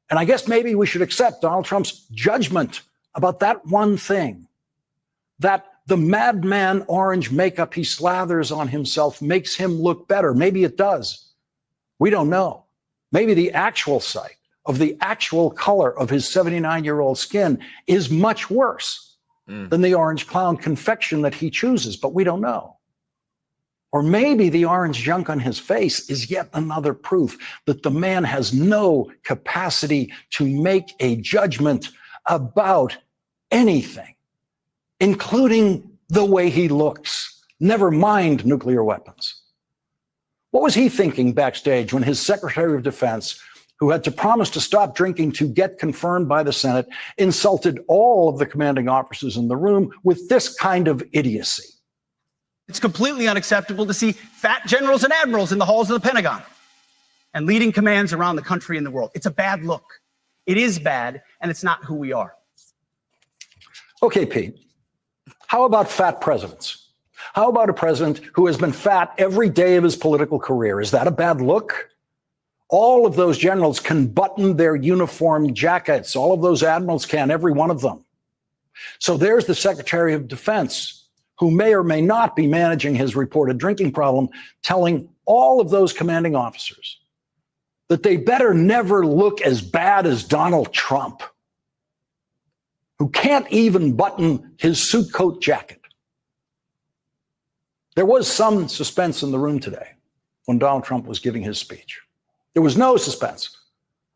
And I guess maybe we should accept Donald Trump's judgment about that one thing, that the madman orange makeup he slathers on himself makes him look better. Maybe it does. We don't know. Maybe the actual sight of the actual color of his 79-year-old skin is much worse than the orange clown confection that he chooses, but we don't know. Or maybe the orange junk on his face is yet another proof that the man has no capacity to make a judgment about anything, including the way he looks, never mind nuclear weapons. What was he thinking backstage when his Secretary of Defense, who had to promise to stop drinking to get confirmed by the Senate, insulted all of the commanding officers in the room with this kind of idiocy? It's completely unacceptable to see fat generals and admirals in the halls of the Pentagon and leading commands around the country and the world. It's a bad look. It is bad, and it's not who we are. Okay, Pete, how about fat presidents? How about a president who has been fat every day of his political career? Is that a bad look? All of those generals can button their uniform jackets. All of those admirals can, every one of them. So there's the Secretary of Defense, who may or may not be managing his reported drinking problem, telling all of those commanding officers that they better never look as bad as Donald Trump, who can't even button his suit coat jacket. There was some suspense in the room today when Donald Trump was giving his speech. There was no suspense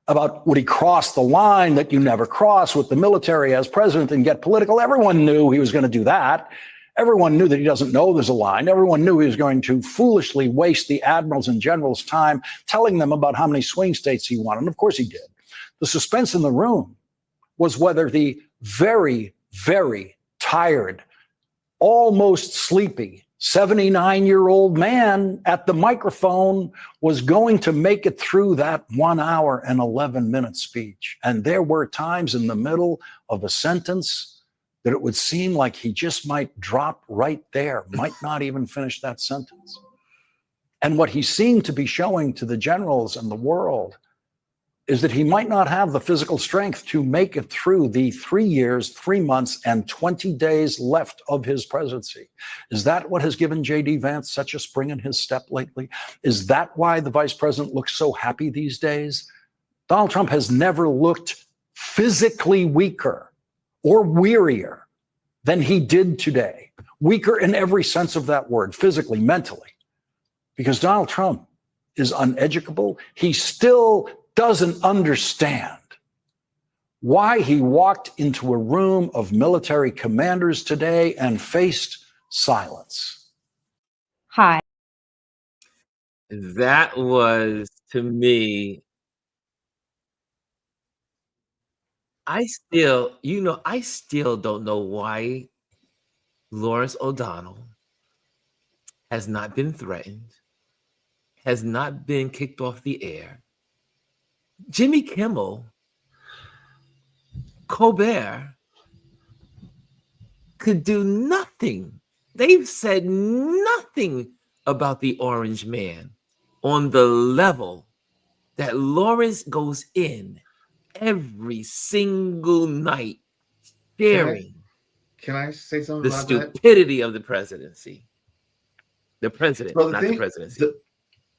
about would he cross the line that you never cross with the military as president and get political. Everyone knew he was going to do that. Everyone knew that he doesn't know there's a line. Everyone knew he was going to foolishly waste the admirals and generals' time telling them about how many swing states he won. And of course he did. The suspense in the room was whether the very, very tired almost sleepy 79-year-old man at the microphone was going to make it through that 1 hour and 11-minute speech. And there were times in the middle of a sentence that it would seem like he just might drop right there, might not even finish that sentence. And what he seemed to be showing to the generals and the world is that he might not have the physical strength to make it through the 3 years, 3 months, and 20 days left of his presidency. Is that what has given J.D. Vance such a spring in his step lately? Is that why the vice president looks so happy these days? Donald Trump has never looked physically weaker or wearier than he did today. Weaker in every sense of that word, physically, mentally. Because Donald Trump is uneducable. He still doesn't understand why he walked into a room of military commanders today and faced silence. Hi. That was, to me, I still don't know why Lawrence O'Donnell has not been threatened, has not been kicked off the air. Jimmy Kimmel, Colbert could do nothing. They've said nothing about the Orange Man on the level that Lawrence goes in every single night sharing Can I say something the about that? stupidity of the presidency. The president, So not the presidency.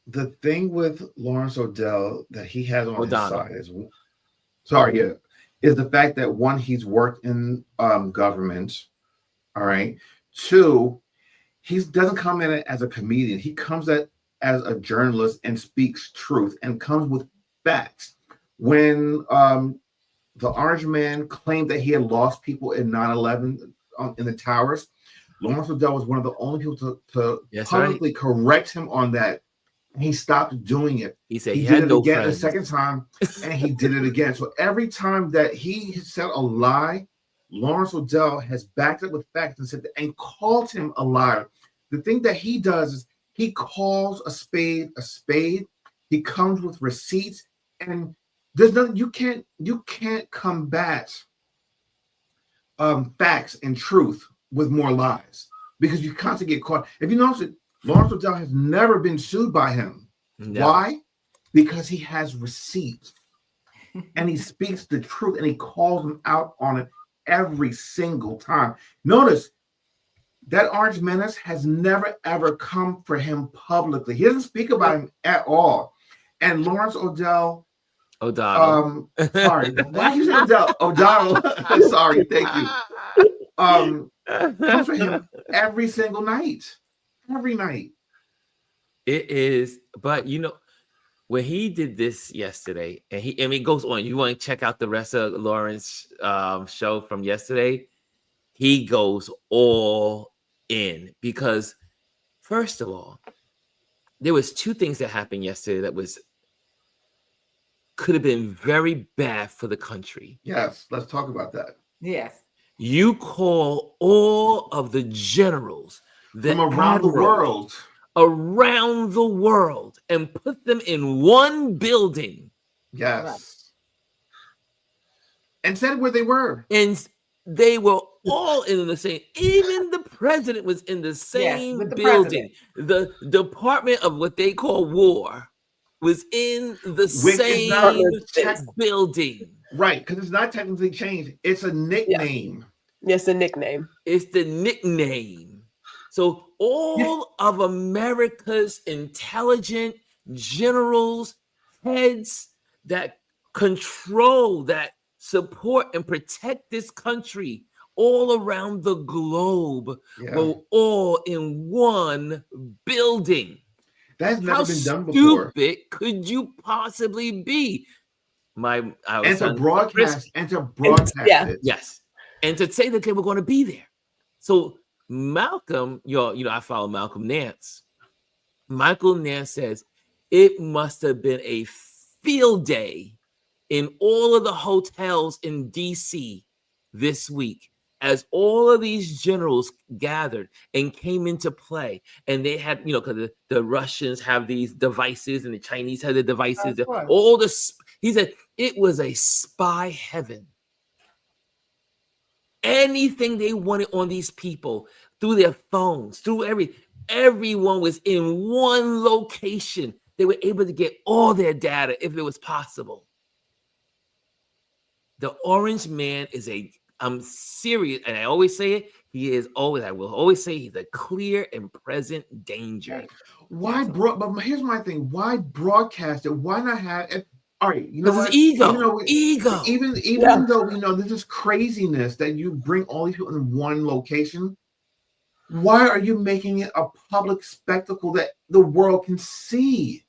The thing with Lawrence O'Dell that he has on O'Donnell. his side is the fact that one, he's worked in government, all right. Two, he doesn't come in as a comedian. He comes as a journalist and speaks truth and comes with facts. When the Orange Man claimed that he had lost people in 9/11 in the towers, Lawrence O'Dell was one of the only people to publicly correct him on that. And he stopped doing it. He said he he did had it no again friends. the second time, and he did it again. So every time that he said a lie, Lawrence O'Dell has backed it with facts and said and called him a liar. The thing that he does is he calls a spade a spade. He comes with receipts, and there's nothing you can't combat facts and truth with more lies, because you constantly get caught. If you notice it, Lawrence O'Dell has never been sued by him. No. Why? Because he has receipts and he speaks the truth and he calls them out on it every single time. Notice that Orange Menace has never ever come for him publicly. He doesn't speak about him at all. And Lawrence O'Donnell. Sorry, why you say O'Donnell? Sorry, thank you. Comes for him every single night. Every night. It is, but when he did this yesterday, and it goes on. You want to check out the rest of Lawrence show from yesterday? He goes all in, because first of all, there was two things that happened yesterday that could have been very bad for the country. Yes, let's talk about that. Yes. You call all of the generals from around the world and put them in one building. Yes. Right. And said where they were. And they were all in the same, even the president was in the same building. The Department of what they call War was in the same building. Right, because it's not technically changed. It's a nickname. Yes, a nickname. It's the nickname. So all of America's intelligent generals, heads that control, that support and protect this country all around the globe were all in one building. That's never been done before. How stupid could you possibly be? To broadcast it. Yes. And to say that they were going to be there. So Malcolm, I follow Malcolm Nance. Michael Nance says it must have been a field day in all of the hotels in DC this week, as all of these generals gathered and came into play, and they had, because the Russians have these devices and the Chinese have the devices, Of course. all the, he said it was a spy heaven. Anything they wanted on these people through their phones, through everyone was in one location. They were able to get all their data if it was possible. The Orange Man is I'm serious, and I always say it, I will always say he's a clear and present danger. Right. But here's my thing. Why broadcast it? Why not have it? All right, you know what? Ego. Even though we know this is craziness that you bring all these people in one location, why are you making it a public spectacle that the world can see?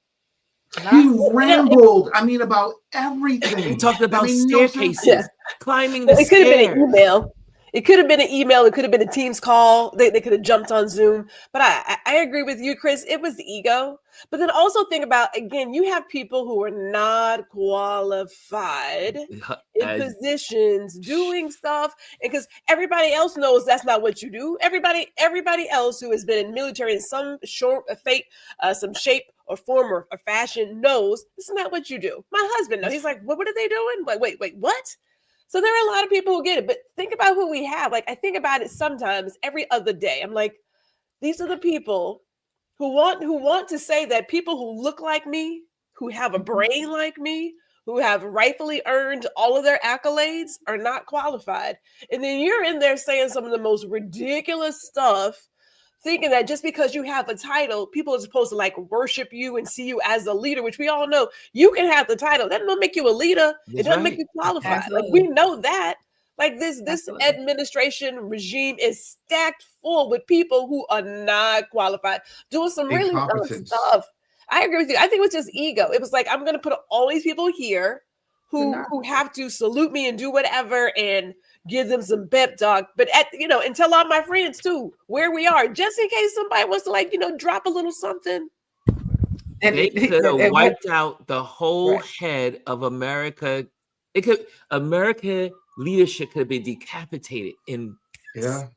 He rambled, about everything. He talked about staircases, climbing the stairs. It could have been an email. It could have been an email. It could have been a Teams call. They could have jumped on Zoom. But I agree with you, Chris. It was the ego. But then also think about, again, you have people who are not qualified in positions doing stuff. And because everybody else knows that's not what you do. Everybody else who has been in military in some shape or form or fashion knows this is not what you do. My husband knows. He's like, what are they doing? Like, wait, what? So there are a lot of people who get it, but think about who we have. Like, I think about it sometimes every other day. I'm like, these are the people who want to say that people who look like me, who have a brain like me, who have rightfully earned all of their accolades are not qualified. And then you're in there saying some of the most ridiculous stuff, thinking that just because you have a title, people are supposed to like worship you and see you as a leader, which we all know you can have the title. That don't make you a leader. It doesn't make you qualified. Absolutely. Like, we know that. Like, this Absolutely. administration regime is stacked full with people who are not qualified, doing some really dumb stuff. I agree with you. I think it was just ego. It was like, I'm going to put all these people here who have to salute me and do whatever and give them some pep talk, but and tell all my friends too where we are, just in case somebody wants to drop a little something. And they could have wiped out the whole head of America. America leadership could have been decapitated in. Yeah,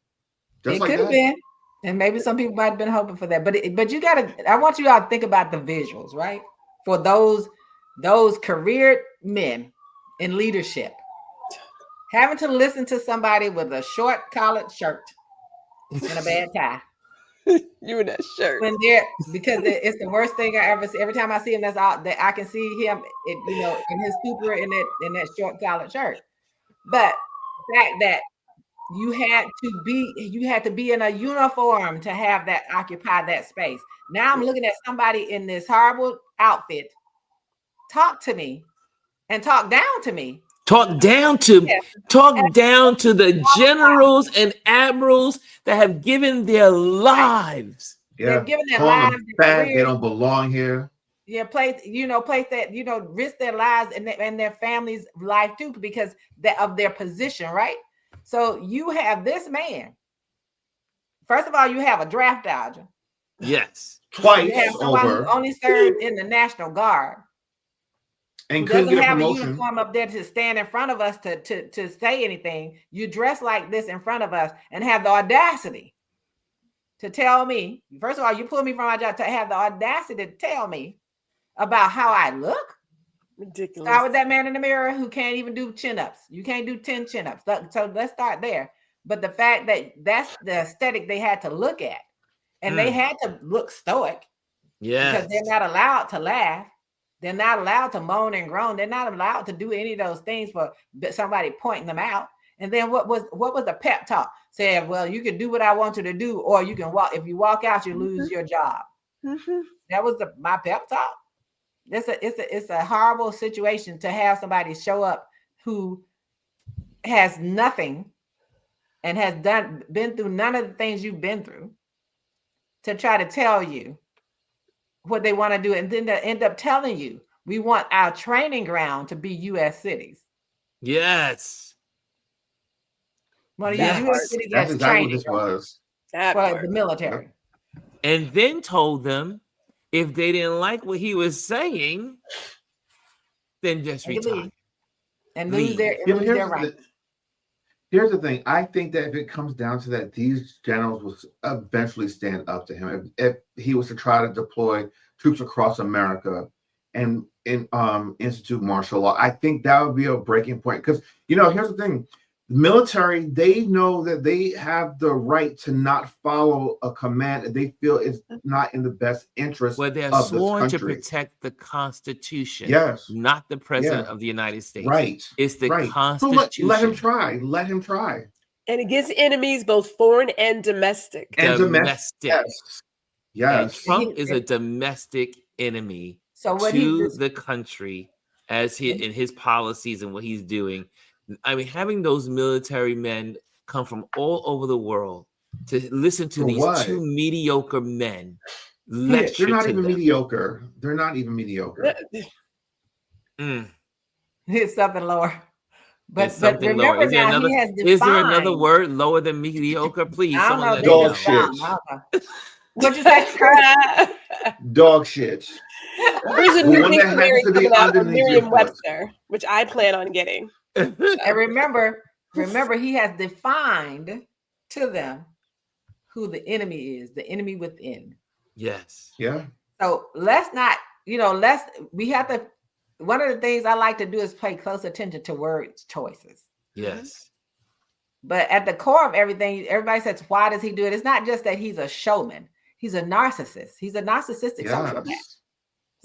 it could have been, and maybe some people might have been hoping for that. But you gotta. I want you all to think about the visuals, right? For those career men in leadership, having to listen to somebody with a short collared shirt and a bad tie. You in that shirt. Because it's the worst thing I ever see. Every time I see him, that's all that I can see him, in his stupor in that short collared shirt. But the fact that you had to be in a uniform to have that occupy that space. Now I'm looking at somebody in this horrible outfit talk to me and talk down to me. Talk down to the generals and admirals that have given their lives. Yeah, they've given their lives. They don't belong here. Yeah, place that, risk their lives and their family's life too, because of their position, right? So you have this man. First of all, you have a draft dodger. Yes, twice you have someone who only served in the National Guard. And couldn't get a promotion. A uniform up there to stand in front of us to say anything. You dress like this in front of us and have the audacity to tell me. First of all, you pulled me from my job to have the audacity to tell me about how I look. Ridiculous. Start with that man in the mirror who can't even do chin-ups. You can't do 10 chin-ups. So let's start there. But the fact that that's the aesthetic they had to look at, and they had to look stoic. Yeah, because they're not allowed to laugh. They're not allowed to moan and groan. They're not allowed to do any of those things for somebody pointing them out. And then what was the pep talk? Saying, well, you can do what I want you to do, or you can walk. If you walk out, you lose your job. That was my pep talk. It's a horrible situation to have somebody show up who has nothing and has been through none of the things you've been through to try to tell you what they want to do, and then they end up telling you we want our training ground to be U.S. cities. Yes. Well, U.S. city that's exactly what this was for the military. And then told them if they didn't like what he was saying, then just retire and lose their right. Here's the thing. I think that if it comes down to that, these generals will eventually stand up to him. If he was to try to deploy troops across America and institute martial law, I think that would be a breaking point. Because, here's the thing. The military, they know that they have the right to not follow a command that they feel is not in the best interest Well, they're of this sworn to country. protect the Constitution. Yes. Not the president Yeah. of the United States. Right. It's the Right. So Constitution. let him try. Let him try. And against enemies, both foreign and domestic. And domestic. Yes. And Yes. Trump is a domestic enemy So what to the country as in his policies and what he's doing. I mean, having those military men come from all over the world to listen to these two mediocre men lecture. They're not to even them. mediocre. They're not even mediocre. It's something lower. But Something remember lower. Is there now, another? he has Is there another defined- word lower than mediocre? Please, I don't someone know. let they me know. Dog shit. What'd you say? Dog shit. There's a The new one that dictionary happens to be coming out from underneath your Merriam-Webster, which I plan on getting. And remember, he has defined to them who the enemy is, the enemy within. Yes. Yeah. So let's not, we have to, one of the things I like to do is pay close attention to word choices. Yes. But at the core of everything, everybody says, why does he do it? It's not just that he's a showman. He's a narcissist. He's a narcissistic sociopath.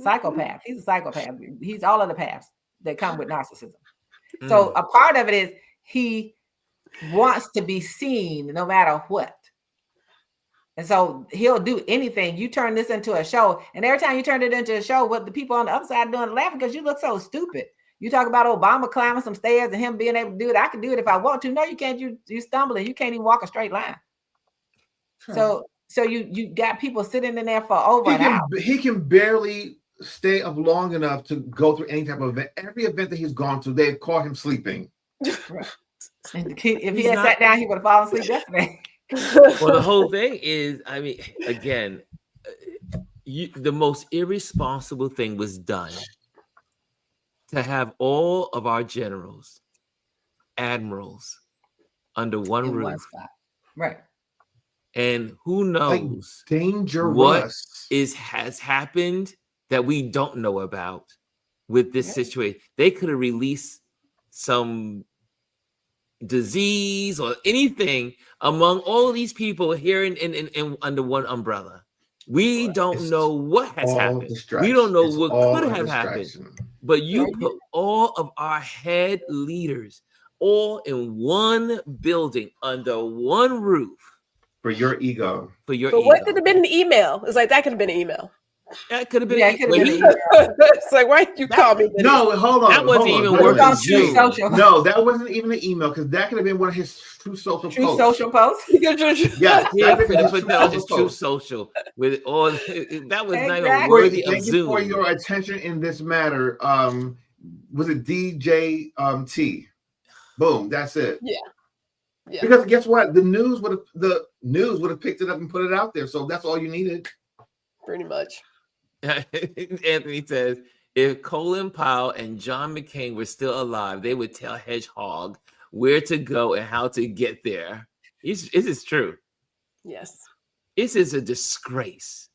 Psychopath. He's a psychopath. He's all of the paths that come with narcissism. So a part of it is he wants to be seen no matter what. And so he'll do anything. You turn this into a show, and every time you turn it into a show, what the people on the other side doing laughing because you look so stupid. You talk about Obama climbing some stairs and him being able to do it. I can do it if I want to. No, you can't. You stumbling. You can't even walk a straight line. Sure. So you got people sitting in there for over an hour. He can barely stay up long enough to go through any type of event. Every event that he's gone to, they've caught him sleeping. Right. If he had sat down, he would have fallen asleep yesterday. Well, the whole thing is, I mean, again, the most irresponsible thing was done to have all of our generals, admirals, under one roof. Right. And who knows dangerous what has happened that we don't know about with this situation. They could have released some disease or anything among all of these people here in under one umbrella. We don't know what has happened. We don't know what could have happened. But you put all of our head leaders all in one building under one roof. For your ego. But what could have been an email? It's like that could have been an email. That could have been. It's like, why did you call me? No, hold on. That wasn't even worth it. No, that wasn't even an email because that could have been one of his true social posts. True social posts. Yes, yeah, could have put that on his true social with all. That was not even worthy of Thank you for your attention in this matter. Was it DJT? Boom. That's it. Yeah. Yeah. Because guess what? The news would have picked it up and put it out there. So that's all you needed. Pretty much. Anthony says, if Colin Powell and John McCain were still alive, they would tell Hedgehog where to go and how to get there. This is true. Yes. This is a disgrace.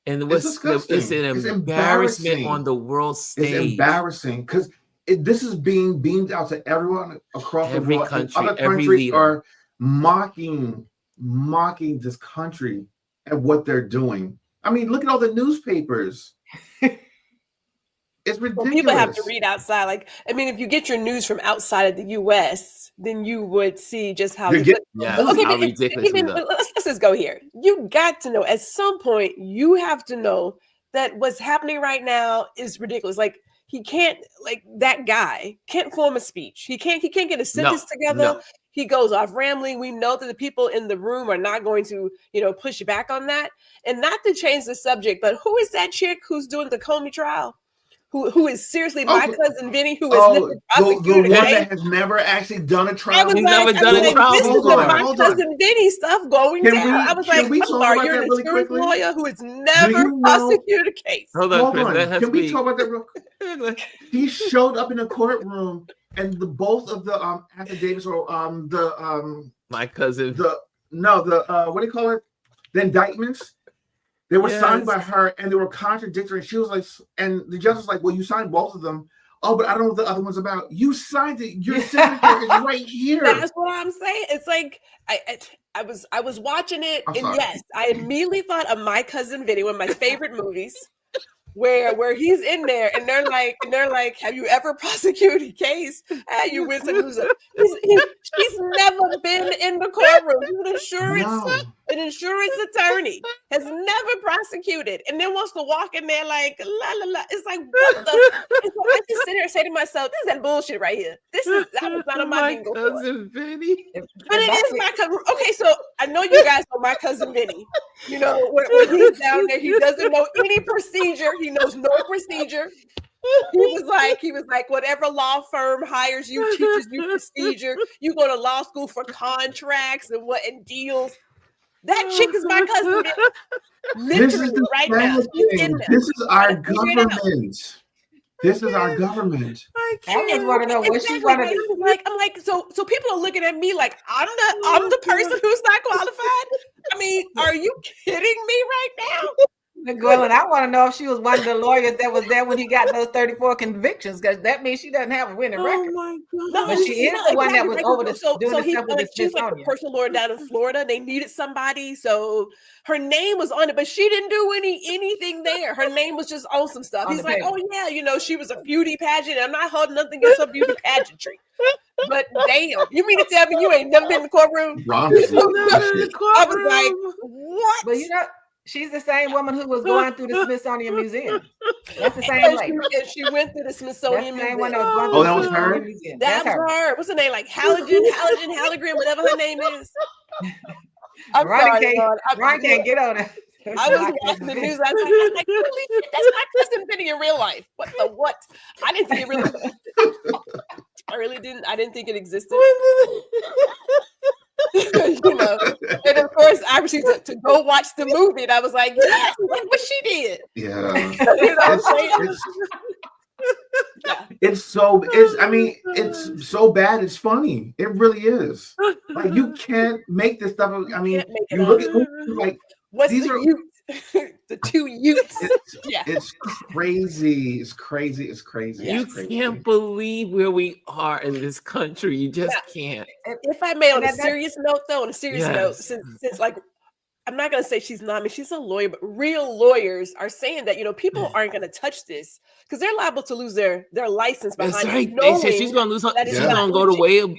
And it's an embarrassment on the world stage. It's embarrassing because this is being beamed out to everyone across the world. Country, other countries are mocking this country at what they're doing. I mean, look at all the newspapers. It's ridiculous. Well, people have to read outside. Like, I mean, if you get your news from outside of the U.S., then you would see just how. How ridiculous. Let's just go here. You got to know at some point. You have to know that what's happening right now is ridiculous. Like, he can't, that guy can't form a speech. He can't get a sentence together. No. He goes off rambling. We know that the people in the room are not going to, push back on that. And not to change the subject, but who is that chick who's doing the Comey trial? Who is seriously my cousin Vinny, who is never prosecuted. The one that has never actually done a trial. He's never done a trial. This is my cousin Vinny stuff going down. I was like, I'm sorry, you're an insurance lawyer who has never prosecuted a case. Hold on. Can we talk about that real quick? He showed up in the courtroom and the both of the affidavits or My cousin. what do you call it? The indictments. They were signed by Yes. her, and they were contradictory. And she was like, and the judge was like, "Well, you signed both of them. Oh, but I don't know what the other one's about. You signed it. Your signature is right here." That's what I'm saying. It's like I was watching it, I'm and sorry. yes, I immediately thought of My Cousin Vinny, one of my favorite movies, where he's in there, and they're like, "Have you ever prosecuted a case? You win some, lose some." She's never been in the courtroom. She's an insurance attorney, has never prosecuted, and then wants to walk in there like la la la. It's like what the? And so I just sit here and say to myself, "This is that bullshit right here. That was not on my bingo board." cousin Vinny. But it is my cousin. Okay, so I know you guys know My Cousin Vinny. You know, when he's down there, he doesn't know any procedure. He knows no procedure. He was like, whatever law firm hires you, teaches you procedure. You go to law school for contracts and deals. That chick is my cousin Vinny. Literally right now. She's in there. This is our government. This is our government. I just want to know what she wanted. I'm like, so people are looking at me like I'm the person who's not qualified. I mean, are you kidding me right now? Girl, and I want to know if she was one of the lawyers that was there when he got those 34 convictions, because that means she doesn't have a winning record. my No, But she is the one that was over the so doing the he stuff with the she's like the Smithsonian. personal lawyer down in Florida. They needed somebody, so her name was on it, but she didn't do anything there. Her name was just on some stuff. On He's the like, paper. oh yeah, you know, she was a beauty pageant. I'm not holding nothing against her beauty pageantry. But damn, you mean to tell me you ain't never been in the courtroom? Ron is I was like, what? But you know, she's the same woman who was going through the Smithsonian Museum. That's the same And lady. she went through the That's Smithsonian the same Museum. one that was going Oh, through that the was her? Smithsonian Museum. That That's was her. her. What's her name? Like Halloran, whatever her name is. I'm Ronnie sorry, can't, Ron. Ron can't get on it. I was watching the news. I was like, holy shit, that's my cousin Vinny in real life. What the what? I didn't think it really I really didn't. I didn't think it existed. You know, and of course, obviously, to go watch the movie, and I was like, yes, look what she did. Yeah. You know, It's so bad it's funny. It really is. Like, you can't make this stuff. I mean, Can't make it you look up. at movies like What's these the are- youth? The two youths. Yeah. it's crazy. It's crazy. It's crazy. You It's crazy. can't believe where we are in this country. You just can't. If I may, on a And that- serious note, note, Yes. since like I'm not gonna say she's not. I mean, she's a lawyer, but real lawyers are saying that people aren't gonna touch this because they're liable to lose their license behind That's it. right. They said she's knowing gonna lose her. that She's it's gonna not go the legit. way of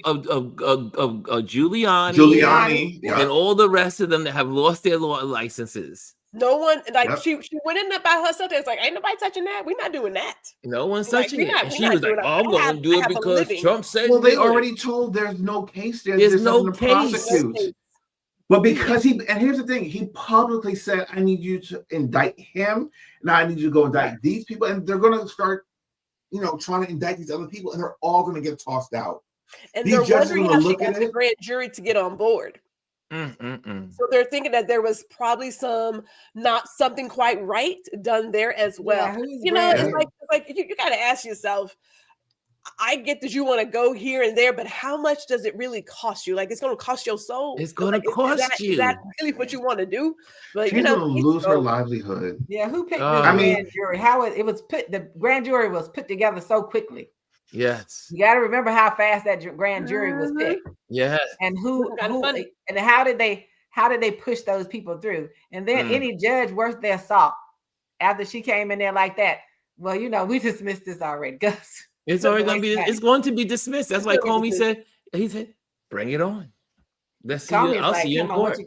Giuliani, Giuliani. Yeah. and all the rest of them that have lost their law licenses. No one like Yep. she went in there by herself. It's like ain't nobody touching that. We're not doing that. No one's Like, touching we're it. not- And we're she not was like, doing it. "I'm I going have- to do I it have a because living." Trump said." Well, they do it." already told there's no case there. There's no nothing to case. prosecute. But because and here's the thing, he publicly said, I need you to indict him. Now I need you to go indict these people. And they're going to start, trying to indict these other people, and they're all going to get tossed out. And These they're judges wondering gonna how she look at got the it. grand jury to get on board. Mm-mm-mm. So they're thinking that there was probably not something quite right done there as well. Yeah, who's You know, grand it's like you got to ask yourself. I get that you want to go here and there, but how much does it really cost you? Like it's going to cost your soul. It's gonna Like, cost you. Is that really what you want to do? But She's going to lose her livelihood. Yeah, who picked I this mean- grand jury? How it was put? The grand jury was put together so quickly. Yes. You got to remember how fast that grand jury was picked, Yes. and who Kinda funny. and how did they push those people through? And then any judge worth their salt after she came in there like that. Well, we dismissed this already, Gus. It's already going to be. It's going to be dismissed. That's why Comey said. He said, "Bring it on. Let's see you. I'll see you in Come on, what court.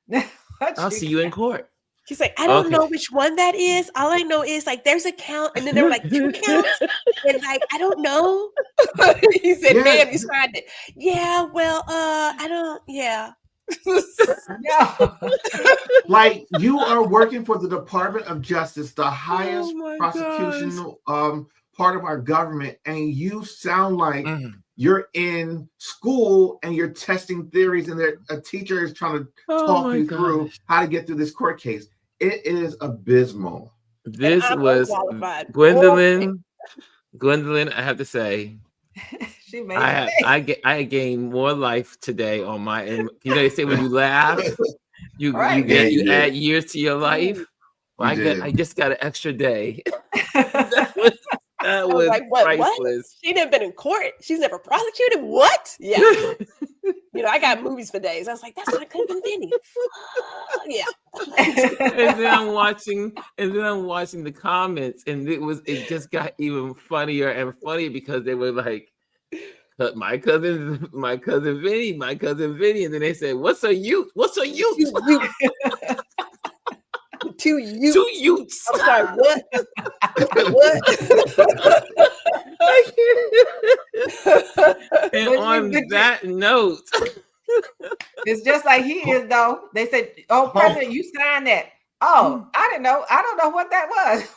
you got? I'll see you in court." She's like, I don't Okay. know which one that is. All I know is like there's a count, and then there were like 2 counts, and like I don't know. He said, Yeah. "Ma'am, you signed it." Yeah, well, I don't. Yeah. No. Like, you are working for the Department of Justice, the highest my prosecution part of our government, and you sound like you're in school and you're testing theories, and a teacher is trying to talk you through how to get through this court case. It is abysmal. This I'm was unqualified. Gwendolyn. Gwendolyn, I have to say, She made it. I gained more life today on my end. You know, they say when you laugh, you add years to your life. Well, I just got an extra day. That was like, what? priceless. She never been in court. She's never prosecuted. What? Yeah. You know, I got movies for days. I was like, that's not Cliff and Vinny. Yeah. And then I'm watching the comments, and it just got even funnier and funnier because they were like, my cousin Vinny, and then they said, "What's a youth? What's a youth? Two youths. Two youths." I'm sorry, what? What? And on that note, it's just like he is, though. They said, "Oh, President, you signed that." Oh, I didn't know. I don't know what that was.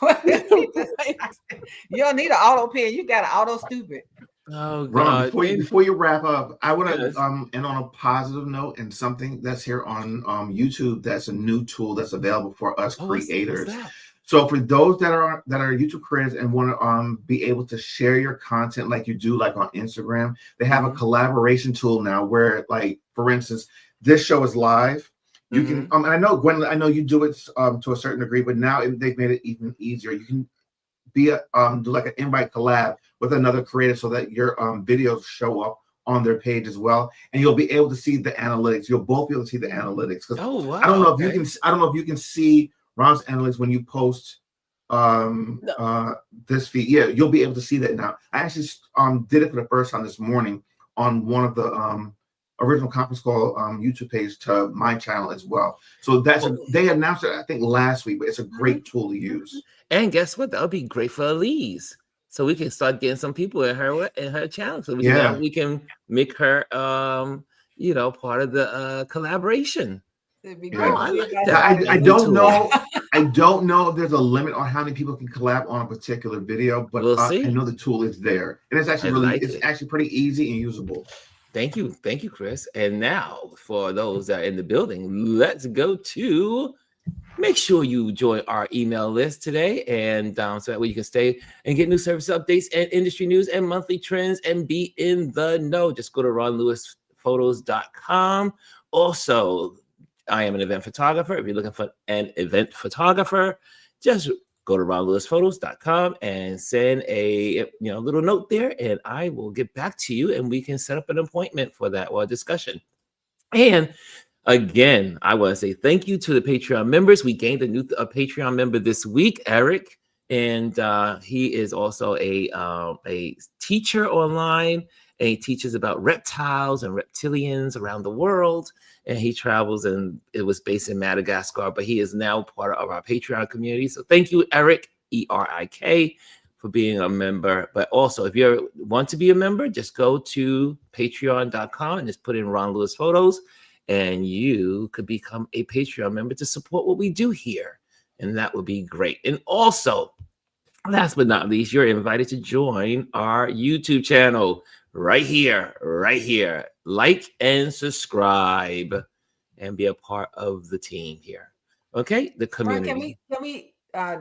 You don't need an auto pen. You got an auto stupid. Oh Ron, God! before you wrap up, I want to end on a positive note and something that's here on YouTube. That's a new tool that's available for us creators. What's that? So for those that are YouTube creators and want to be able to share your content like you do, like on Instagram, they have a collaboration tool now where, like, for instance, this show is live. You can and I know, Gwen, I know you do it to a certain degree, but now they've made it even easier. You can be do like an invite collab with another creator so that your videos show up on their page as well, and you'll be able to see the analytics. You'll both be able to see the analytics. Oh wow! I don't know if you can see Ron's analytics when you post this feed. Yeah, you'll be able to see that now. I actually did it for the first time this morning on one of the original conference call YouTube page to my channel as well. So they announced it, I think, last week, but it's a great tool to use. And guess what? That'll be great for Elise. So we can start getting some people in her channel. So we can make her part of the collaboration. I don't know. I don't know if there's a limit on how many people can collab on a particular video, but I know the tool is there, and it's actually actually pretty easy and usable. Thank you, Chris. And now for those that are in the building, let's go to. Make sure you join our email list today, and so that way you can stay and get new service updates and industry news and monthly trends and be in the know. Just go to ronlewisphotos.com. Also, I am an event photographer. If you're looking for an event photographer, just go to ronlewisphotos.com and send a little note there, and I will get back to you, and we can set up an appointment for that discussion. And again, I want to say thank you to the Patreon members. We gained a new Patreon member this week, Eric, and he is also a teacher online, and he teaches about reptiles and reptilians around the world. And he travels, and it was based in Madagascar, but he is now part of our Patreon community. So thank you, Eric, ERIK, for being a member. But also, if you want to be a member, just go to patreon.com and just put in Ron Lewis Photos, and you could become a Patreon member to support what we do here. And that would be great. And also, last but not least, you're invited to join our YouTube channel right here. Like and subscribe and be a part of the team here. Okay, the community. Can we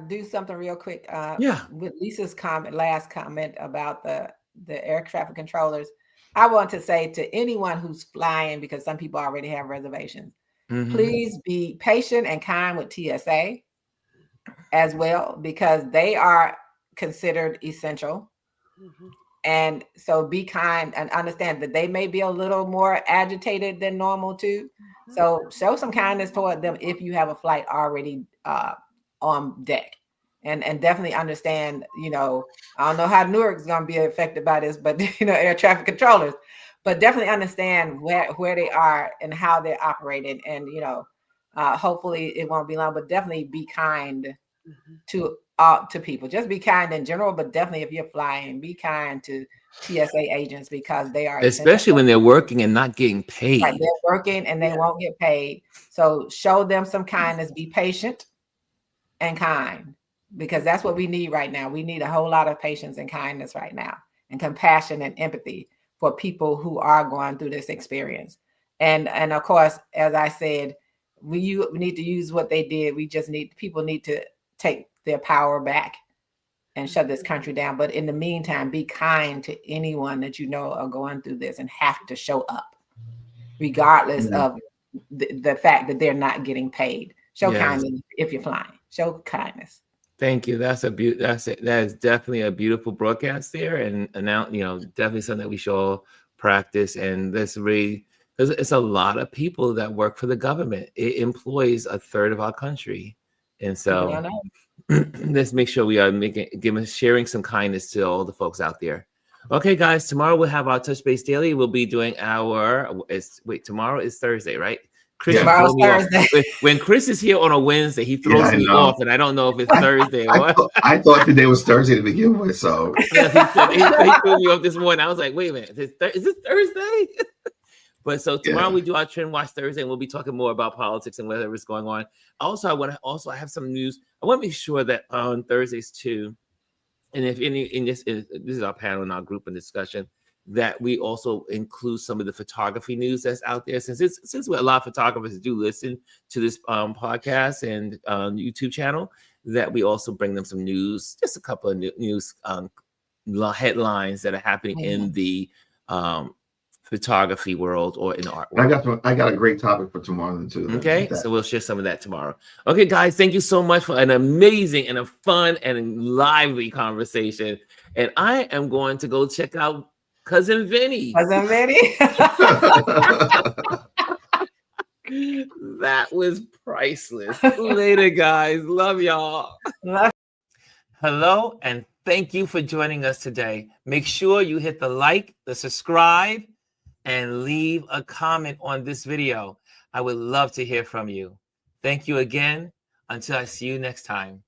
do something real quick? With Lisa's last comment about the air traffic controllers. I want to say to anyone who's flying, because some people already have reservations, please be patient and kind with TSA as well, because they are considered essential. And so be kind and understand that they may be a little more agitated than normal too. So show some kindness toward them if you have a flight already on deck. And definitely understand, I don't know how Newark's going to be affected by this, but, air traffic controllers, but definitely understand where they are and how they're operating. And, hopefully it won't be long, but definitely be kind to people. Just be kind in general, but definitely if you're flying, be kind to TSA agents, because they are especially when they're working and not getting paid. Right, they're working and they won't get paid. So show them some kindness, be patient and kind, because that's what we need right now. We need a whole lot of patience and kindness right now, and compassion and empathy for people who are going through this experience. And of course, as I said, we need to use what they did. People need to take their power back and shut this country down. But in the meantime, be kind to anyone that you know are going through this and have to show up, regardless of the fact that they're not getting paid. Show kindness if you're flying. Show kindness. Thank you. That is definitely a beautiful broadcast there, and definitely something that we should all practice. And this really, because it's a lot of people that work for the government. It employs a third of our country, and so let's make sure we are sharing some kindness to all the folks out there. Okay, guys, tomorrow we'll have our Touch Base Daily. We'll be doing tomorrow is Thursday, right? Chris tomorrow's Thursday. When Chris is here on a Wednesday, he throws me off, and I don't know if it's Thursday or what. I thought today was Thursday to begin with, so he threw me off this morning. I was like, wait a minute, is this Thursday? But so tomorrow we do our Trend Watch Thursday, and we'll be talking more about politics and whatever is going on. I have some news. I want to make sure that on Thursdays too, and if this is our panel and our group and discussion, that we also include some of the photography news that's out there. Since a lot of photographers do listen to this podcast and YouTube channel, that we also bring them some news, just a couple of news headlines that are happening in the photography world or in the art world. I got a great topic for tomorrow too. Okay, so we'll share some of that tomorrow. Okay, guys, thank you so much for an amazing and a fun and lively conversation. And I am going to go check out Cousin Vinny. Cousin Vinny. That was priceless. Later, guys. Love y'all. Hello, and thank you for joining us today. Make sure you hit the like, the subscribe, and leave a comment on this video. I would love to hear from you. Thank you again. Until I see you next time.